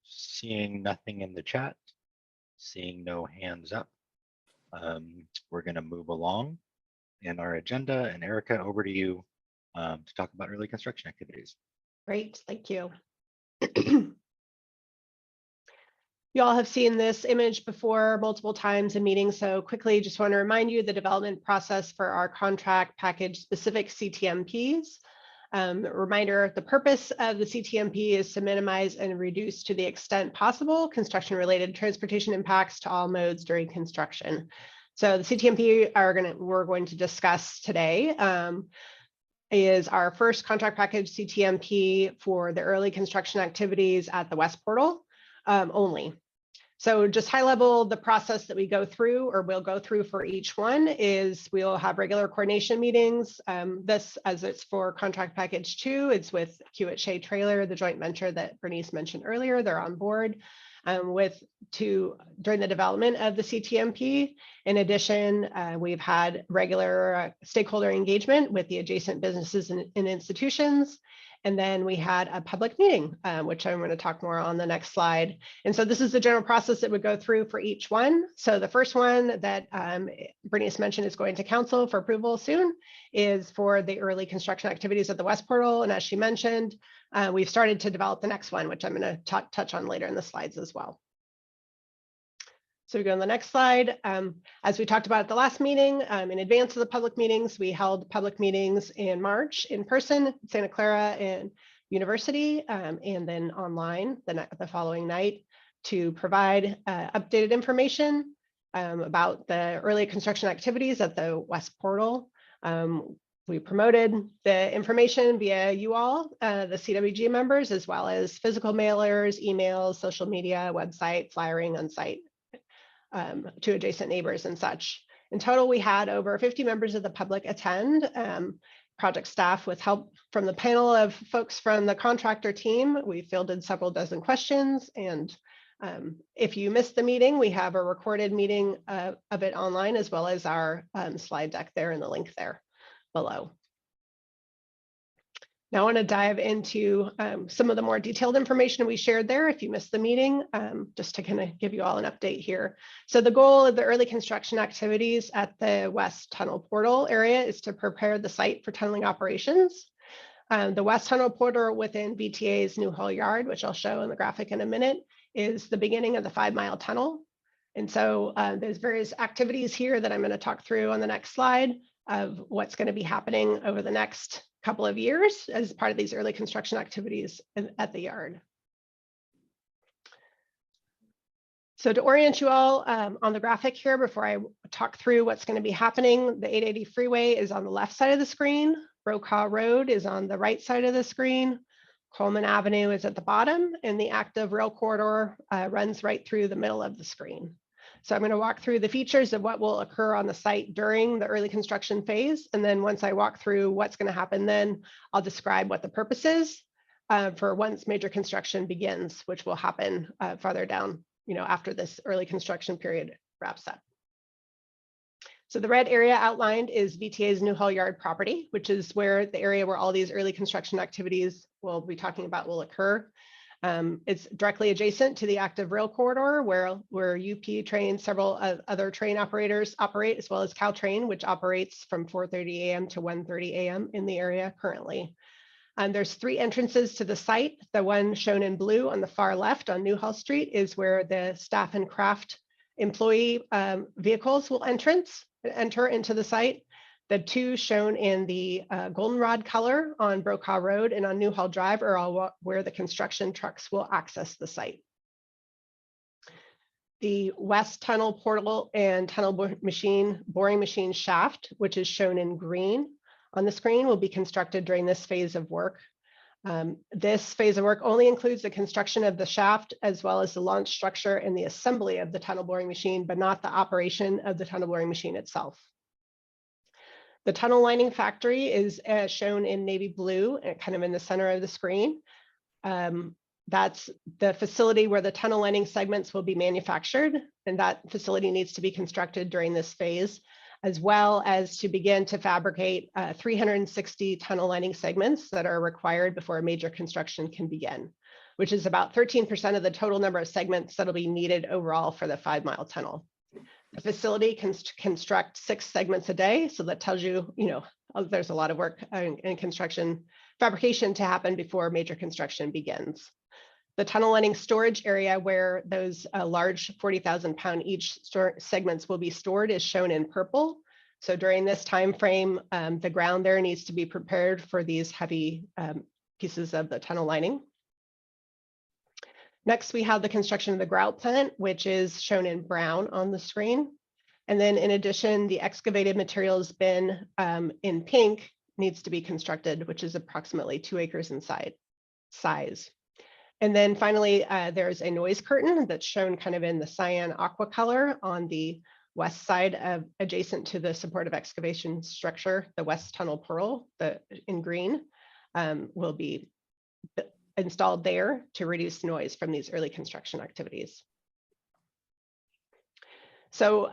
Seeing nothing in the chat, seeing no hands up, we're going to move along in our agenda. And Erica, over to you to talk about early construction activities. Great, thank you. You all have seen this image before multiple times in meetings, so quickly just want to remind you the development process for our contract package specific CTMPs. Reminder, the purpose of the CTMP is to minimize and reduce to the extent possible construction-related transportation impacts to all modes during construction. So the CTMP we're going to discuss today is our first contract package CTMP for the early construction activities at the West Portal only. So just high level, the process that we go through or will go through for each one is we'll have regular coordination meetings. This, as it's for contract package 2, it's with Hewitt Shea Trailer, the joint venture that Bernice mentioned earlier. They're on board during the development of the CTMP. In addition, we've had regular stakeholder engagement with the adjacent businesses and institutions. And then we had a public meeting, which I'm going to talk more on the next slide. And so this is the general process that would go through for each one. So the first one that Bernice mentioned is going to council for approval soon is for the early construction activities at the West Portal. And as she mentioned, we've started to develop the next one, which I'm going to touch on later in the slides as well. So we go on the next slide. As we talked about at the last meeting, in advance of the public meetings, we held public meetings in March in person, Santa Clara and University, and then online the following night to provide updated information about the early construction activities at the West Portal. We promoted the information via you all, the CWG members, as well as physical mailers, emails, social media, website, flyering on site. To adjacent neighbors and such. In total, we had over 50 members of the public attend. Project staff with help from the panel of folks from the contractor team. We fielded several dozen questions. And if you missed the meeting, we have a recorded meeting of it online, as well as our slide deck there and the link there below. Now I want to dive into some of the more detailed information we shared there if you missed the meeting, just to kind of give you all an update here. So the goal of the early construction activities at the West Tunnel Portal area is to prepare the site for tunneling operations. The West Tunnel Portal within VTA's Newhall Yard, which I'll show in the graphic in a minute, is the beginning of the 5-mile tunnel. And so there's various activities here that I'm going to talk through on the next slide of what's going to be happening over the next couple of years as part of these early construction activities at the yard. So to orient you all on the graphic here before I talk through what's going to be happening, the 880 freeway is on the left side of the screen, Brokaw Road is on the right side of the screen, Coleman Avenue is at the bottom, and the active rail corridor runs right through the middle of the screen. So I'm going to walk through the features of what will occur on the site during the early construction phase. And then once I walk through what's going to happen, then I'll describe what the purpose is for once major construction begins, which will happen farther down, after this early construction period wraps up. So the red area outlined is VTA's Newhall Yard property, which is where the area where all these early construction activities we'll be talking about will occur. It's directly adjacent to the active rail corridor where UP trains, several other train operators operate, as well as Caltrain, which operates from 4:30 a.m. to 1:30 a.m. in the area currently. There's 3 entrances to the site. The one shown in blue on the far left on Newhall Street is where the staff and craft employee vehicles will enter into the site. The 2 shown in the goldenrod color on Brokaw Road and on Newhall Drive are all where the construction trucks will access the site. The West Tunnel Portal and Tunnel boring machine shaft, which is shown in green on the screen, will be constructed during this phase of work. This phase of work only includes the construction of the shaft as well as the launch structure and the assembly of the tunnel boring machine, but not the operation of the tunnel boring machine itself. The tunnel lining factory is shown in navy blue, kind of in the center of the screen. That's the facility where the tunnel lining segments will be manufactured, and that facility needs to be constructed during this phase, as well as to begin to fabricate 360 tunnel lining segments that are required before a major construction can begin, which is about 13% of the total number of segments that'll be needed overall for the 5-mile tunnel. The facility can construct 6 segments a day, so that tells you, there's a lot of work in construction fabrication to happen before major construction begins. The tunnel lining storage area where those large 40,000-pound each segments will be stored is shown in purple. So during this time frame, the ground there needs to be prepared for these heavy pieces of the tunnel lining. Next, we have the construction of the grout plant, which is shown in brown on the screen. And then in addition, the excavated materials bin in pink needs to be constructed, which is approximately 2 acres in size. And then finally, there's a noise curtain that's shown kind of in the cyan aqua color on the west side of adjacent to the supportive excavation structure. The west tunnel portal, in green, will be installed there to reduce noise from these early construction activities. So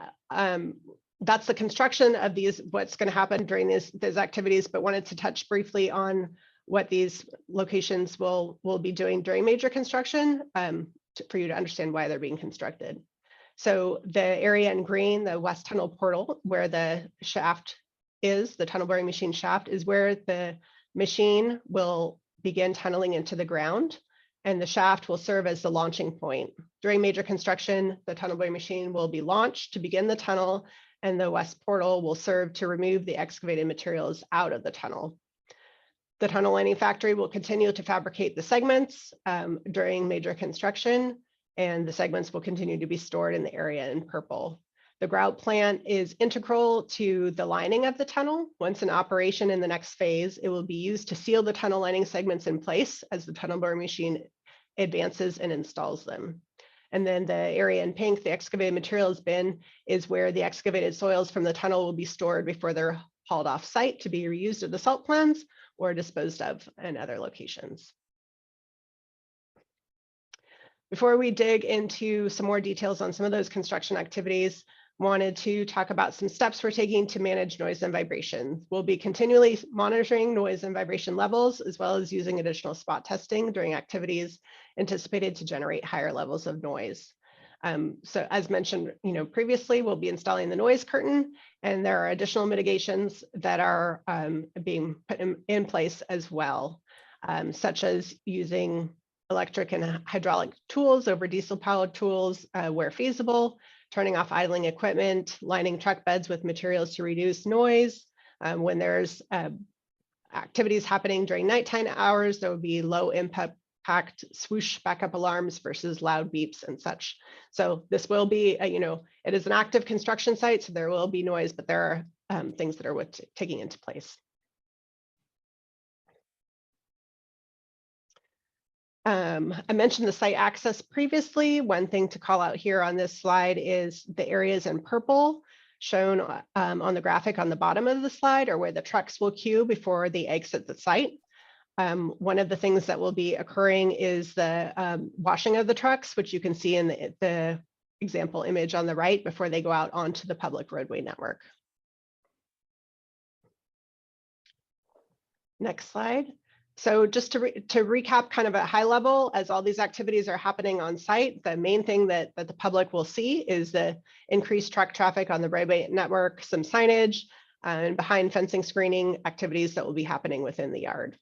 that's the construction of what's going to happen during these activities, but wanted to touch briefly on what these locations will be doing during major construction for you to understand why they're being constructed. So the area in green, the west tunnel portal, where the shaft is, the tunnel boring machine shaft, is where the machine will begin tunneling into the ground, and the shaft will serve as the launching point. During major construction, the tunnel boring machine will be launched to begin the tunnel, and the west portal will serve to remove the excavated materials out of the tunnel. The tunnel lining factory will continue to fabricate the segments during major construction, and the segments will continue to be stored in the area in purple. The grout plant is integral to the lining of the tunnel. Once in operation in the next phase, it will be used to seal the tunnel lining segments in place as the tunnel boring machine advances and installs them. And then the area in pink, the excavated materials bin, is where the excavated soils from the tunnel will be stored before they're hauled off site to be reused at the salt plants or disposed of in other locations. Before we dig into some more details on some of those construction activities, wanted to talk about some steps we're taking to manage noise and vibration. We'll be continually monitoring noise and vibration levels, as well as using additional spot testing during activities anticipated to generate higher levels of noise. So as mentioned, previously, we'll be installing the noise curtain, and there are additional mitigations that are being put in place as well, such as using electric and hydraulic tools over diesel-powered tools where feasible, turning off idling equipment, lining truck beds with materials to reduce noise. When there's activities happening during nighttime hours, there will be low impact swoosh backup alarms versus loud beeps and such. So this will be, it is an active construction site, so there will be noise, but there are things that are worth taking into place. I mentioned the site access previously. One thing to call out here on this slide is the areas in purple shown on the graphic on the bottom of the slide, or where the trucks will queue before they exit the site. One of the things that will be occurring is the washing of the trucks, which you can see in the example image on the right before they go out onto the public roadway network. Next slide. So just to recap kind of at high level, as all these activities are happening on site, the main thing that the public will see is the increased truck traffic on the roadway network, some signage, and behind fencing screening activities that will be happening within the yard.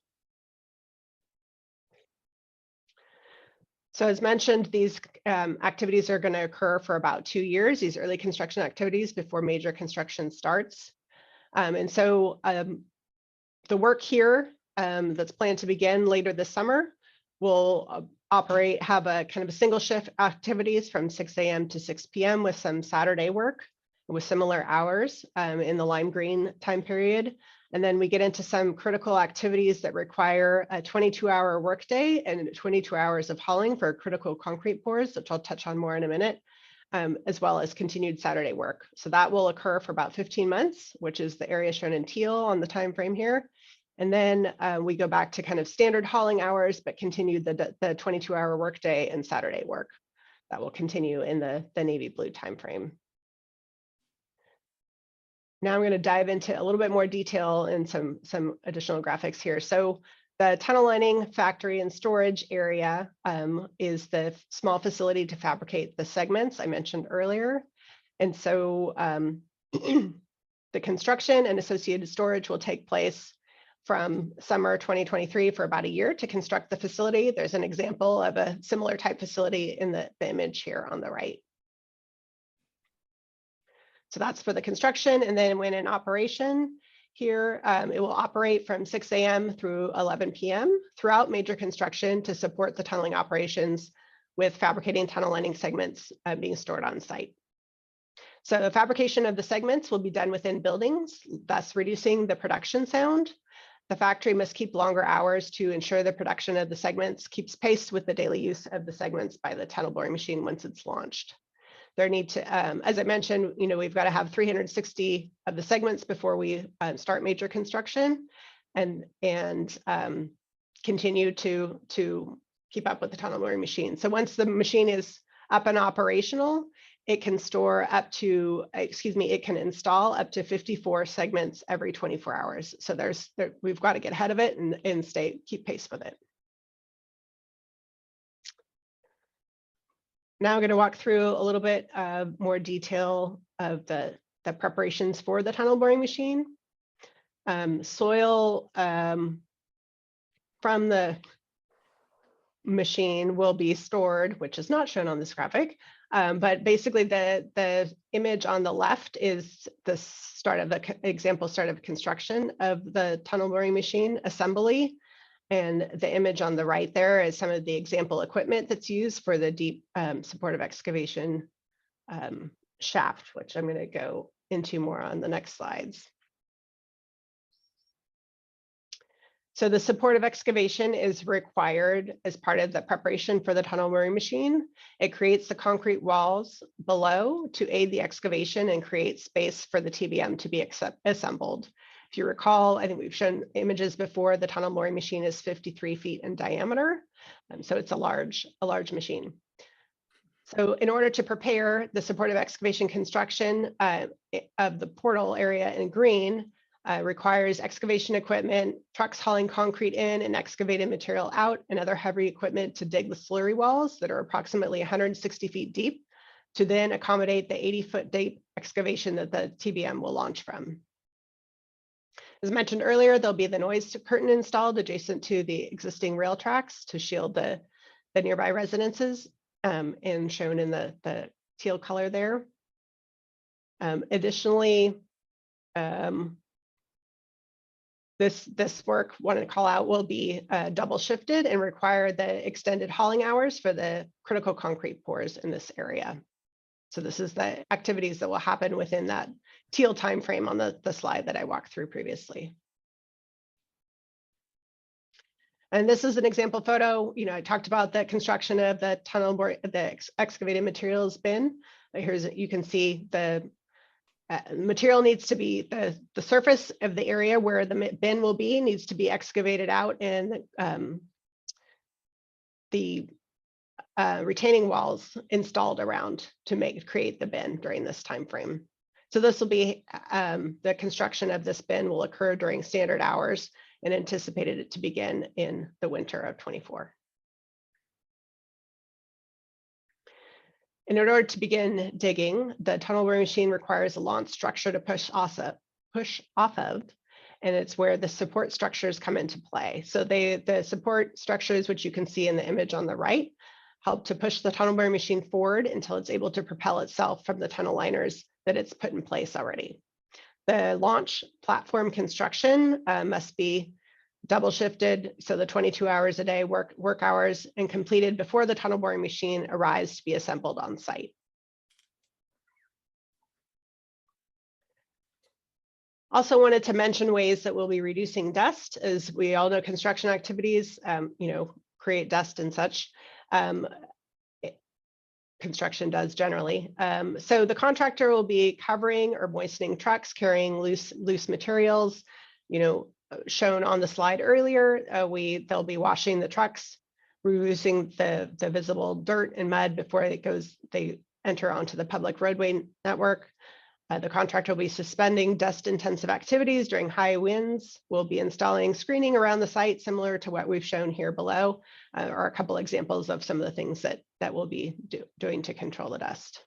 So as mentioned, these activities are going to occur for about 2 years, these early construction activities before major construction starts. And so the work here that's planned to begin later this summer will have a kind of a single shift activities from 6 a.m. to 6 p.m. with some Saturday work with similar hours in the lime green time period. And then we get into some critical activities that require a 22-hour workday and 22 hours of hauling for critical concrete pours, which I'll touch on more in a minute. as well as continued Saturday work. So that will occur for about 15 months, which is the area shown in teal on the time frame here. And then we go back to kind of standard hauling hours, but continue the 22-hour workday and Saturday work. That will continue in the navy blue time frame. Now I'm going to dive into a little bit more detail and some additional graphics here. So the tunnel lining, factory, and storage area is the small facility to fabricate the segments I mentioned earlier. And so the construction and associated storage will take place from summer 2023 for about a year to construct the facility. There's an example of a similar type facility in the image here on the right. So that's for the construction. And then when in operation here, it will operate from 6 a.m. through 11 p.m. throughout major construction to support the tunneling operations with fabricating tunnel lining segments being stored on site. So the fabrication of the segments will be done within buildings, thus reducing the production sound. The factory must keep longer hours to ensure the production of the segments keeps pace with the daily use of the segments by the tunnel boring machine once it's launched. There need to, as I mentioned, we've got to have 360 of the segments before we start major construction and continue to keep up with the tunnel boring machine. So once the machine is up and operational, it can store up to, it can install up to 54 segments every 24 hours. So we've got to get ahead of it and keep pace with it. Now I'm going to walk through a little bit more detail of the preparations for the tunnel boring machine. Soil from the machine will be stored, which is not shown on this graphic. But basically the image on the left is the start of the example start of construction of the tunnel boring machine assembly. And the image on the right there is some of the example equipment that's used for the deep supportive excavation shaft, which I'm going to go into more on the next slides. So the supportive excavation is required as part of the preparation for the tunnel boring machine. It creates the concrete walls below to aid the excavation and create space for the TBM to be assembled. If you recall, I think we've shown images before, the tunnel boring machine is 53 feet in diameter. So it's a large machine. So in order to prepare the supportive excavation construction of the portal area in green, requires excavation equipment, trucks hauling concrete in and excavated material out, and other heavy equipment to dig the slurry walls that are approximately 160 feet deep to then accommodate the 80-foot deep excavation that the TBM will launch from. As mentioned earlier, there'll be the noise curtain installed adjacent to the existing rail tracks to shield the nearby residences and shown in the teal color there. Additionally, this work, want to call out, will be double shifted and require the extended hauling hours for the critical concrete pours in this area. So this is the activities that will happen within that teal time frame on the slide that I walked through previously. And this is an example photo. I talked about the construction of the tunnel bore, the excavated materials bin. Here's, you can see the material needs to be, the surface of the area where the bin will be needs to be excavated out, and the retaining walls installed around to create the bin during this time frame. So this will be, the construction of this bin will occur during standard hours and anticipated it to begin in the winter of 24. In order to begin digging, the tunnel boring machine requires a launch structure to push off of, and it's where the support structures come into play. So the support structures, which you can see in the image on the right, help to push the tunnel boring machine forward until it's able to propel itself from the tunnel liners that it's put in place already. The launch platform construction must be double shifted, so the 22 hours a day work hours, and completed before the tunnel boring machine arrives to be assembled on site. Also wanted to mention ways that we'll be reducing dust. As we all know, construction activities, create dust and such. construction does generally. So the contractor will be covering or moistening trucks carrying loose materials, shown on the slide earlier. They'll be washing the trucks, removing the visible dirt and mud before they enter onto the public roadway network. The contractor will be suspending dust-intensive activities during high winds. We'll be installing screening around the site, similar to what we've shown here below, or a couple examples of some of the things that we'll be doing to control the dust.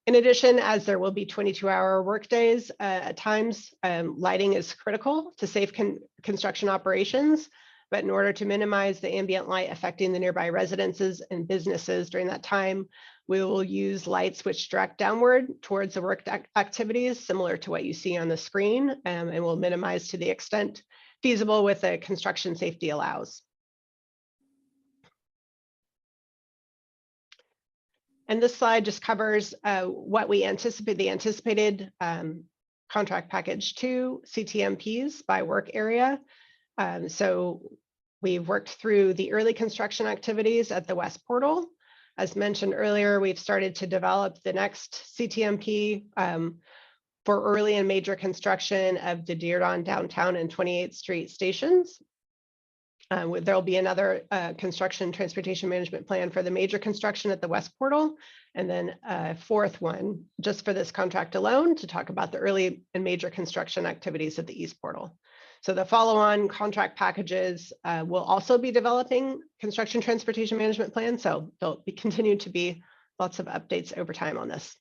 In addition, as there will be 22-hour workdays at times, lighting is critical to safe construction operations. But in order to minimize the ambient light affecting the nearby residences and businesses during that time, we will use lights which direct downward towards the work activities, similar to what you see on the screen, and will minimize to the extent feasible with the construction safety allows. And this slide just covers what we anticipate, the anticipated contract package 2 CTMPs by work area. So we've worked through the early construction activities at the West Portal. As mentioned earlier, we've started to develop the next CTMP for early and major construction of the Diridon downtown and 28th Street stations. There'll be another construction transportation management plan for the major construction at the West Portal, and then a fourth one just for this contract alone to talk about the early and major construction activities at the East Portal. So the follow-on contract packages will also be developing construction transportation management plans. So there'll be continue to be lots of updates over time on this.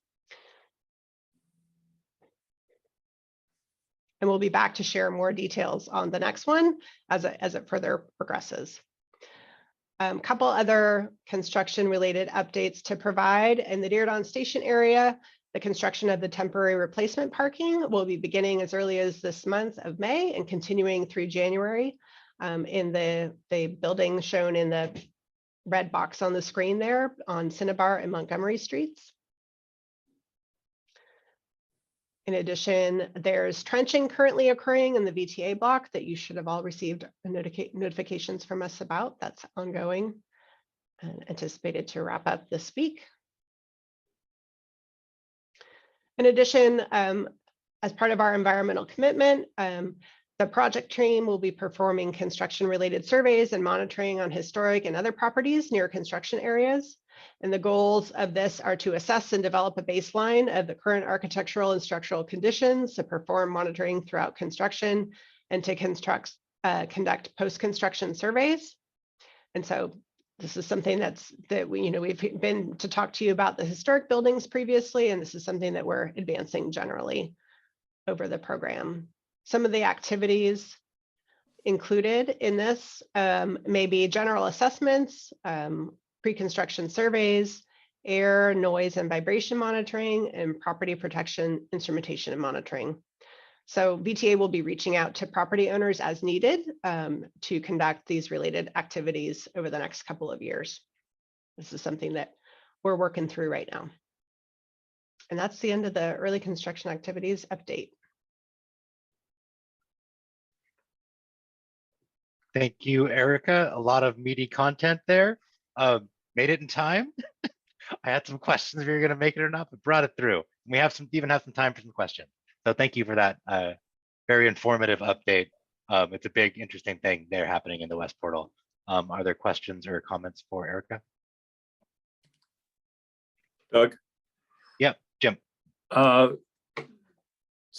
And we'll be back to share more details on the next one as it further progresses. Couple other construction related updates to provide. In the Diridon station area, the construction of the temporary replacement parking will be beginning as early as this month of May and continuing through January in the building shown in the red box on the screen there on Cinnabar and Montgomery Streets. In addition, there's trenching currently occurring in the VTA block that you should have all received notifications from us about. That's ongoing and anticipated to wrap up this week. In addition, as part of our environmental commitment, the project team will be performing construction-related surveys and monitoring on historic and other properties near construction areas. And the goals of this are to assess and develop a baseline of the current architectural and structural conditions, to perform monitoring throughout construction, and to conduct post-construction surveys. And so this is something we've been to talk to you about the historic buildings previously, and this is something that we're advancing generally over the program. Some of the activities included in this may be general assessments, pre-construction surveys, air, noise, and vibration monitoring, and property protection instrumentation and monitoring. So VTA will be reaching out to property owners as needed to conduct these related activities over the next couple of years. This is something that we're working through right now. And that's the end of the early construction activities update. Thank you, Erica. A lot of meaty content there. Made it in time. I had some questions if you're going to make it or not, but brought it through. We have even have some time for some questions. So thank you for that very informative update. It's a big, interesting thing there happening in the West Portal. Are there questions or comments for Erica? Doug? Yep, Jim. So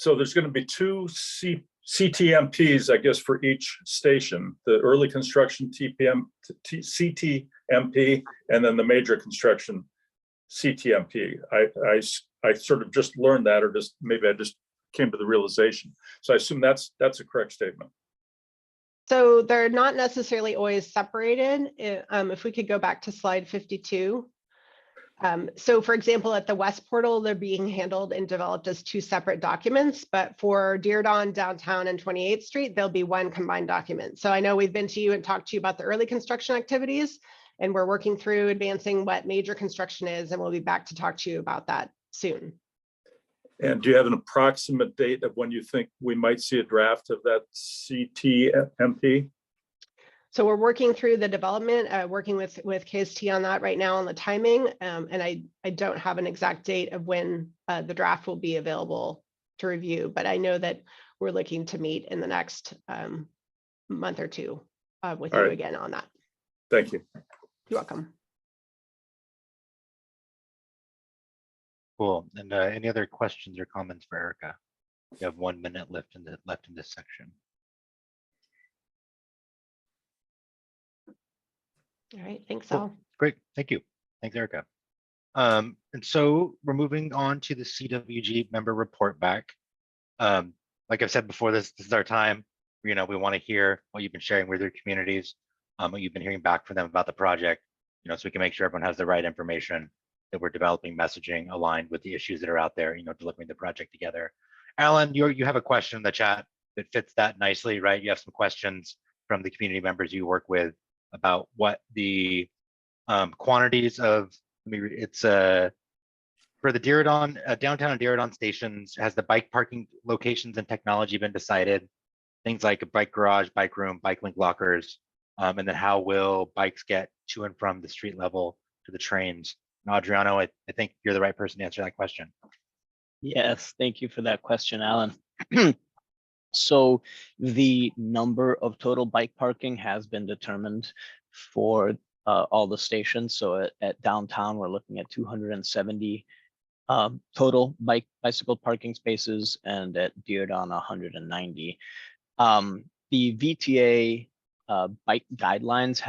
there's going to be two CTMPs, I guess, for each station, the early construction CTMP, and then the major construction CTMP. I sort of just learned that, or just maybe I just came to the realization. So I assume that's a correct statement. So they're not necessarily always separated. If we could go back to slide 52. So for example, at the West Portal, they're being handled and developed as two separate documents, but for Diridon, downtown, and 28th Street, there'll be one combined document. So I know we've been to you and talked to you about the early construction activities, and we're working through advancing what major construction is, and we'll be back to talk to you about that soon. And do you have an approximate date of when you think we might see a draft of that CTMP? So we're working through the development, working with KST on that right now on the timing. And I don't have an exact date of when the draft will be available to review, but I know that we're looking to meet in the next month or two with All you right. again on that. Thank you. You're welcome. Cool. And any other questions or comments for Erica? You have 1 minute left in this section. All right, thanks, Cool. Al. Great, thank you. Thanks, Erica. And so we're moving on to the CWG member report back. Like I've said before, this is our time. We want to hear what you've been sharing with your communities, what you've been hearing back from them about the project, so we can make sure everyone has the right information, that we're developing messaging aligned with the issues that are out there, delivering the project together. Alan, you have a question in the chat that fits that nicely, right? You have some questions from the community members you work with about what the quantities of, it's for the Diridon, downtown and Diridon stations, has the bike parking locations and technology been decided? Things like a bike garage, bike room, bike link lockers, and then how will bikes get to and from the street level to the trains? And Adriano, I think you're the right person to answer that question. Yes, thank you for that question, Alan. So the number of total bike parking has been determined for all the stations. So at downtown, we're looking at 270 total bicycle parking spaces, and at Diridon 190. The VTA bike guidelines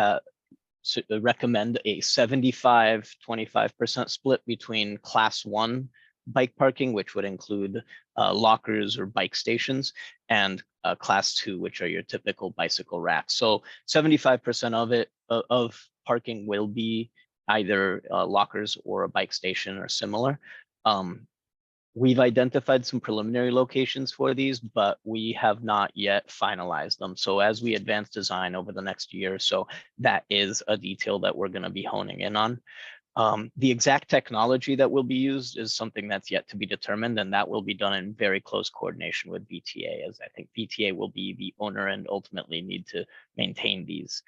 recommend a 75-25% split between class 1 bike parking, which would include lockers or bike stations, and class 2, which are your typical bicycle racks. So 75% of parking will be either lockers or a bike station or similar. We've identified some preliminary locations for these, but we have not yet finalized them. So as we advance design over the next year or so, that is a detail that we're going to be honing in on. The exact technology that will be used is something that's yet to be determined, and that will be done in very close coordination with VTA, as I think VTA will be the owner and ultimately need to maintain these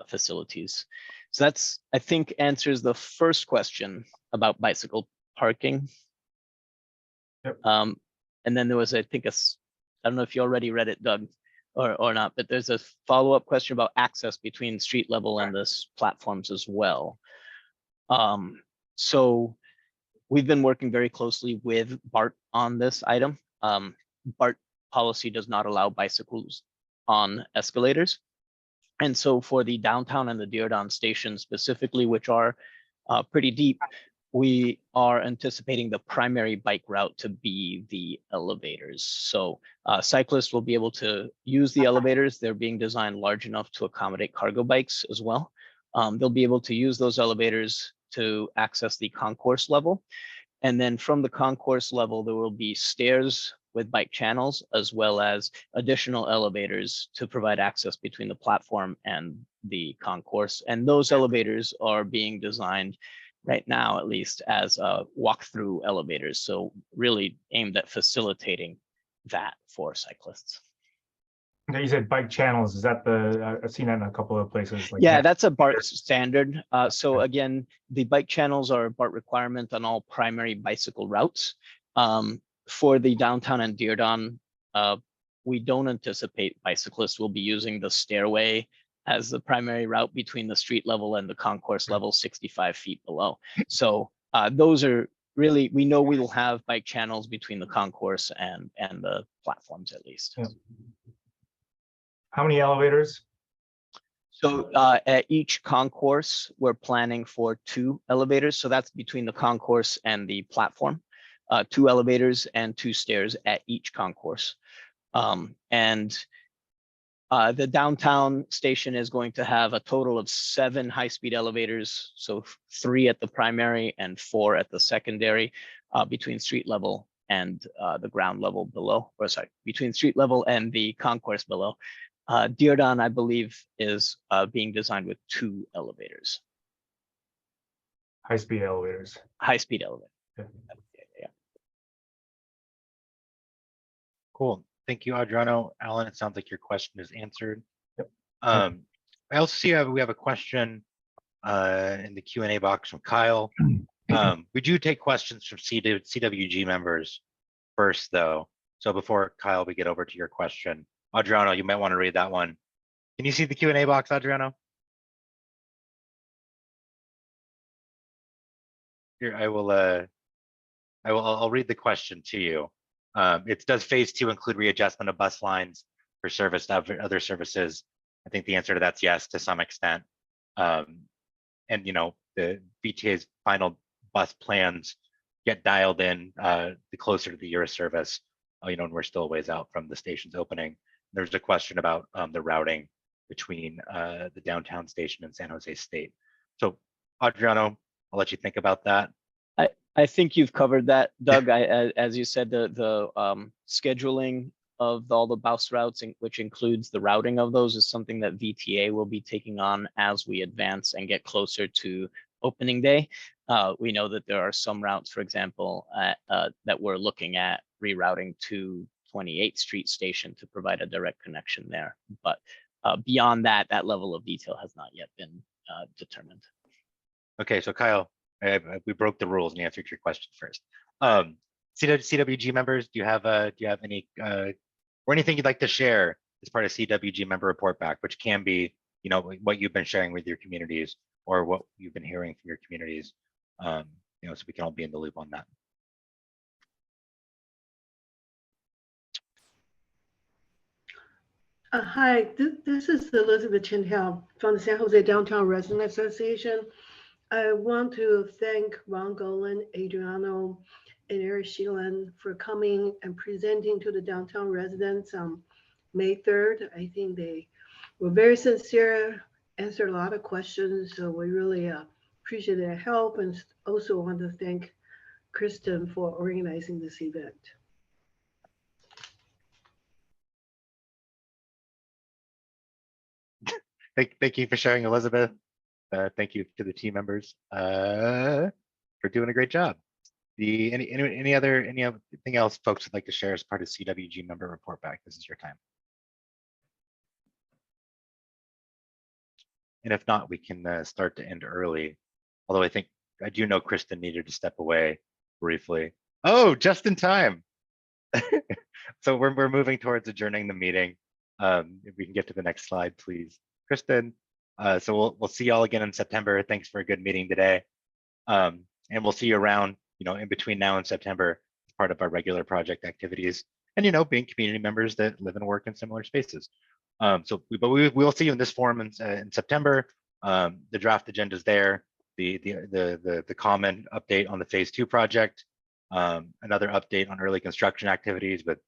facilities. So that's, I think, answers the first question about bicycle parking. Yep. And then there was, I think, I don't know if you already read it, Doug, or not, but there's a follow-up question about access between street level and this platforms as well. So we've been working very closely with BART on this item. BART policy does not allow bicycles on escalators. And so for the downtown and the Diridon station specifically, which are pretty deep, we are anticipating the primary bike route to be the elevators. So cyclists will be able to use the elevators. They're being designed large enough to accommodate cargo bikes as well. They'll be able to use those elevators to access the concourse level. And then from the concourse level, there will be stairs with bike channels, as well as additional elevators to provide access between the platform and the concourse. And those elevators are being designed right now, at least, as walk-through elevators. So really aimed at facilitating that for cyclists. Okay, you said bike channels. Is that I've seen that in a couple of places. Like Yeah, that. that's a BART standard. So again, the bike channels are a BART requirement on all primary bicycle routes. For the downtown and Diridon, we don't anticipate bicyclists will be using the stairway as the primary route between the street level and the concourse level 65 feet below. So those are really, we know we will have bike channels between the concourse and the platforms at least. Yeah. How many elevators? So at each concourse, we're planning for 2 elevators. So that's between the concourse and the platform, 2 elevators and 2 stairs at each concourse. The downtown station is going to have a total of 7 high-speed elevators. So 3 at the primary and 4 at the secondary, between street level and the ground level below, or sorry, between street level and the concourse below. Diridon, I believe, is being designed with 2 elevators. High-speed elevators. High-speed elevator. Yeah. Yeah. Cool. Thank you, Adriano. Alan, it sounds like your question is answered. I also see we have a question in the Q&A box from Kyle. We do take questions from CWG members first, though. So before Kyle, we get over to your question, Adriano, you might want to read that one. Can you see the Q&A box, Adriano? Here, I'll read the question to you. It does phase 2 include readjustment of bus lines for service of other services? I think the answer to that's yes, to some extent. And you know, the VTA's final bus plans get dialed in the closer to the year of service, you know, and we're still a ways out from the station's opening. There's a question about the routing between the downtown station and San Jose State. So Adriano, I'll let you think about that. I think you've covered that, Doug. As you said, the scheduling of all the bus routes, which includes the routing of those, is something that VTA will be taking on as we advance and get closer to opening day. We know that there are some routes, for example, that we're looking at rerouting to 28th Street Station to provide a direct connection there. But beyond that, that level of detail has not yet been determined. Okay, so Kyle, we broke the rules and you answered your question first. CWG members, do you have any or anything you'd like to share as part of CWG member report back, which can be, you know, what you've been sharing with your communities or what you've been hearing from your communities, you know, so we can all be in the loop on that. Hi, this is Elizabeth Chintel from the San Jose Downtown Resident Association. I want to thank Ron Golan, Adriano, and Eric Sheelan for coming and presenting to the downtown residents on May 3rd. I think they were very sincere, answered a lot of questions, so we really appreciate their help, and also want to thank Kristen for organizing this event. Thank you for sharing, Elizabeth. Thank you to the team members for doing a great job. Anything else folks would like to share as part of CWG member report back? This is your time. And if not, we can start to end early. Although I do know Kristen needed to step away briefly. Oh, just in time. So we're moving towards adjourning the meeting. If we can get to the next slide, please, Kristen. So we'll see y'all again in September. Thanks for a good meeting today. And we'll see you around, you know, in between now and September as part of our regular project activities. And, you know, being community members that live and work in similar spaces. But we'll see you in this forum in September. The draft agenda is there. The common update on the phase 2 project. Another update on early construction activities with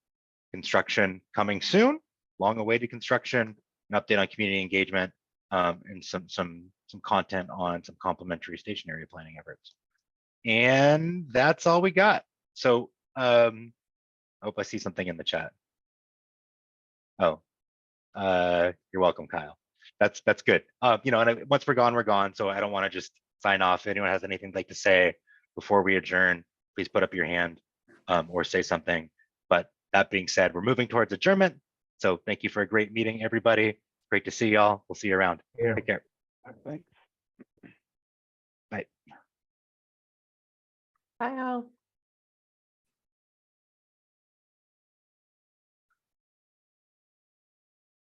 construction coming soon. Long awaited construction. An update on community engagement. And some content on some complementary station area planning efforts. And that's all we got. So I hope I see something in the chat. Oh, you're welcome, Kyle. That's good. You know, and once we're gone. So I don't want to just sign off. If anyone has anything they'd like to say before we adjourn, please put up your hand or say something. But that being said, we're moving towards adjournment. So thank you for a great meeting, everybody. Great to see y'all. We'll see you around. Yeah. Take care. Bye. Bye. Bye all.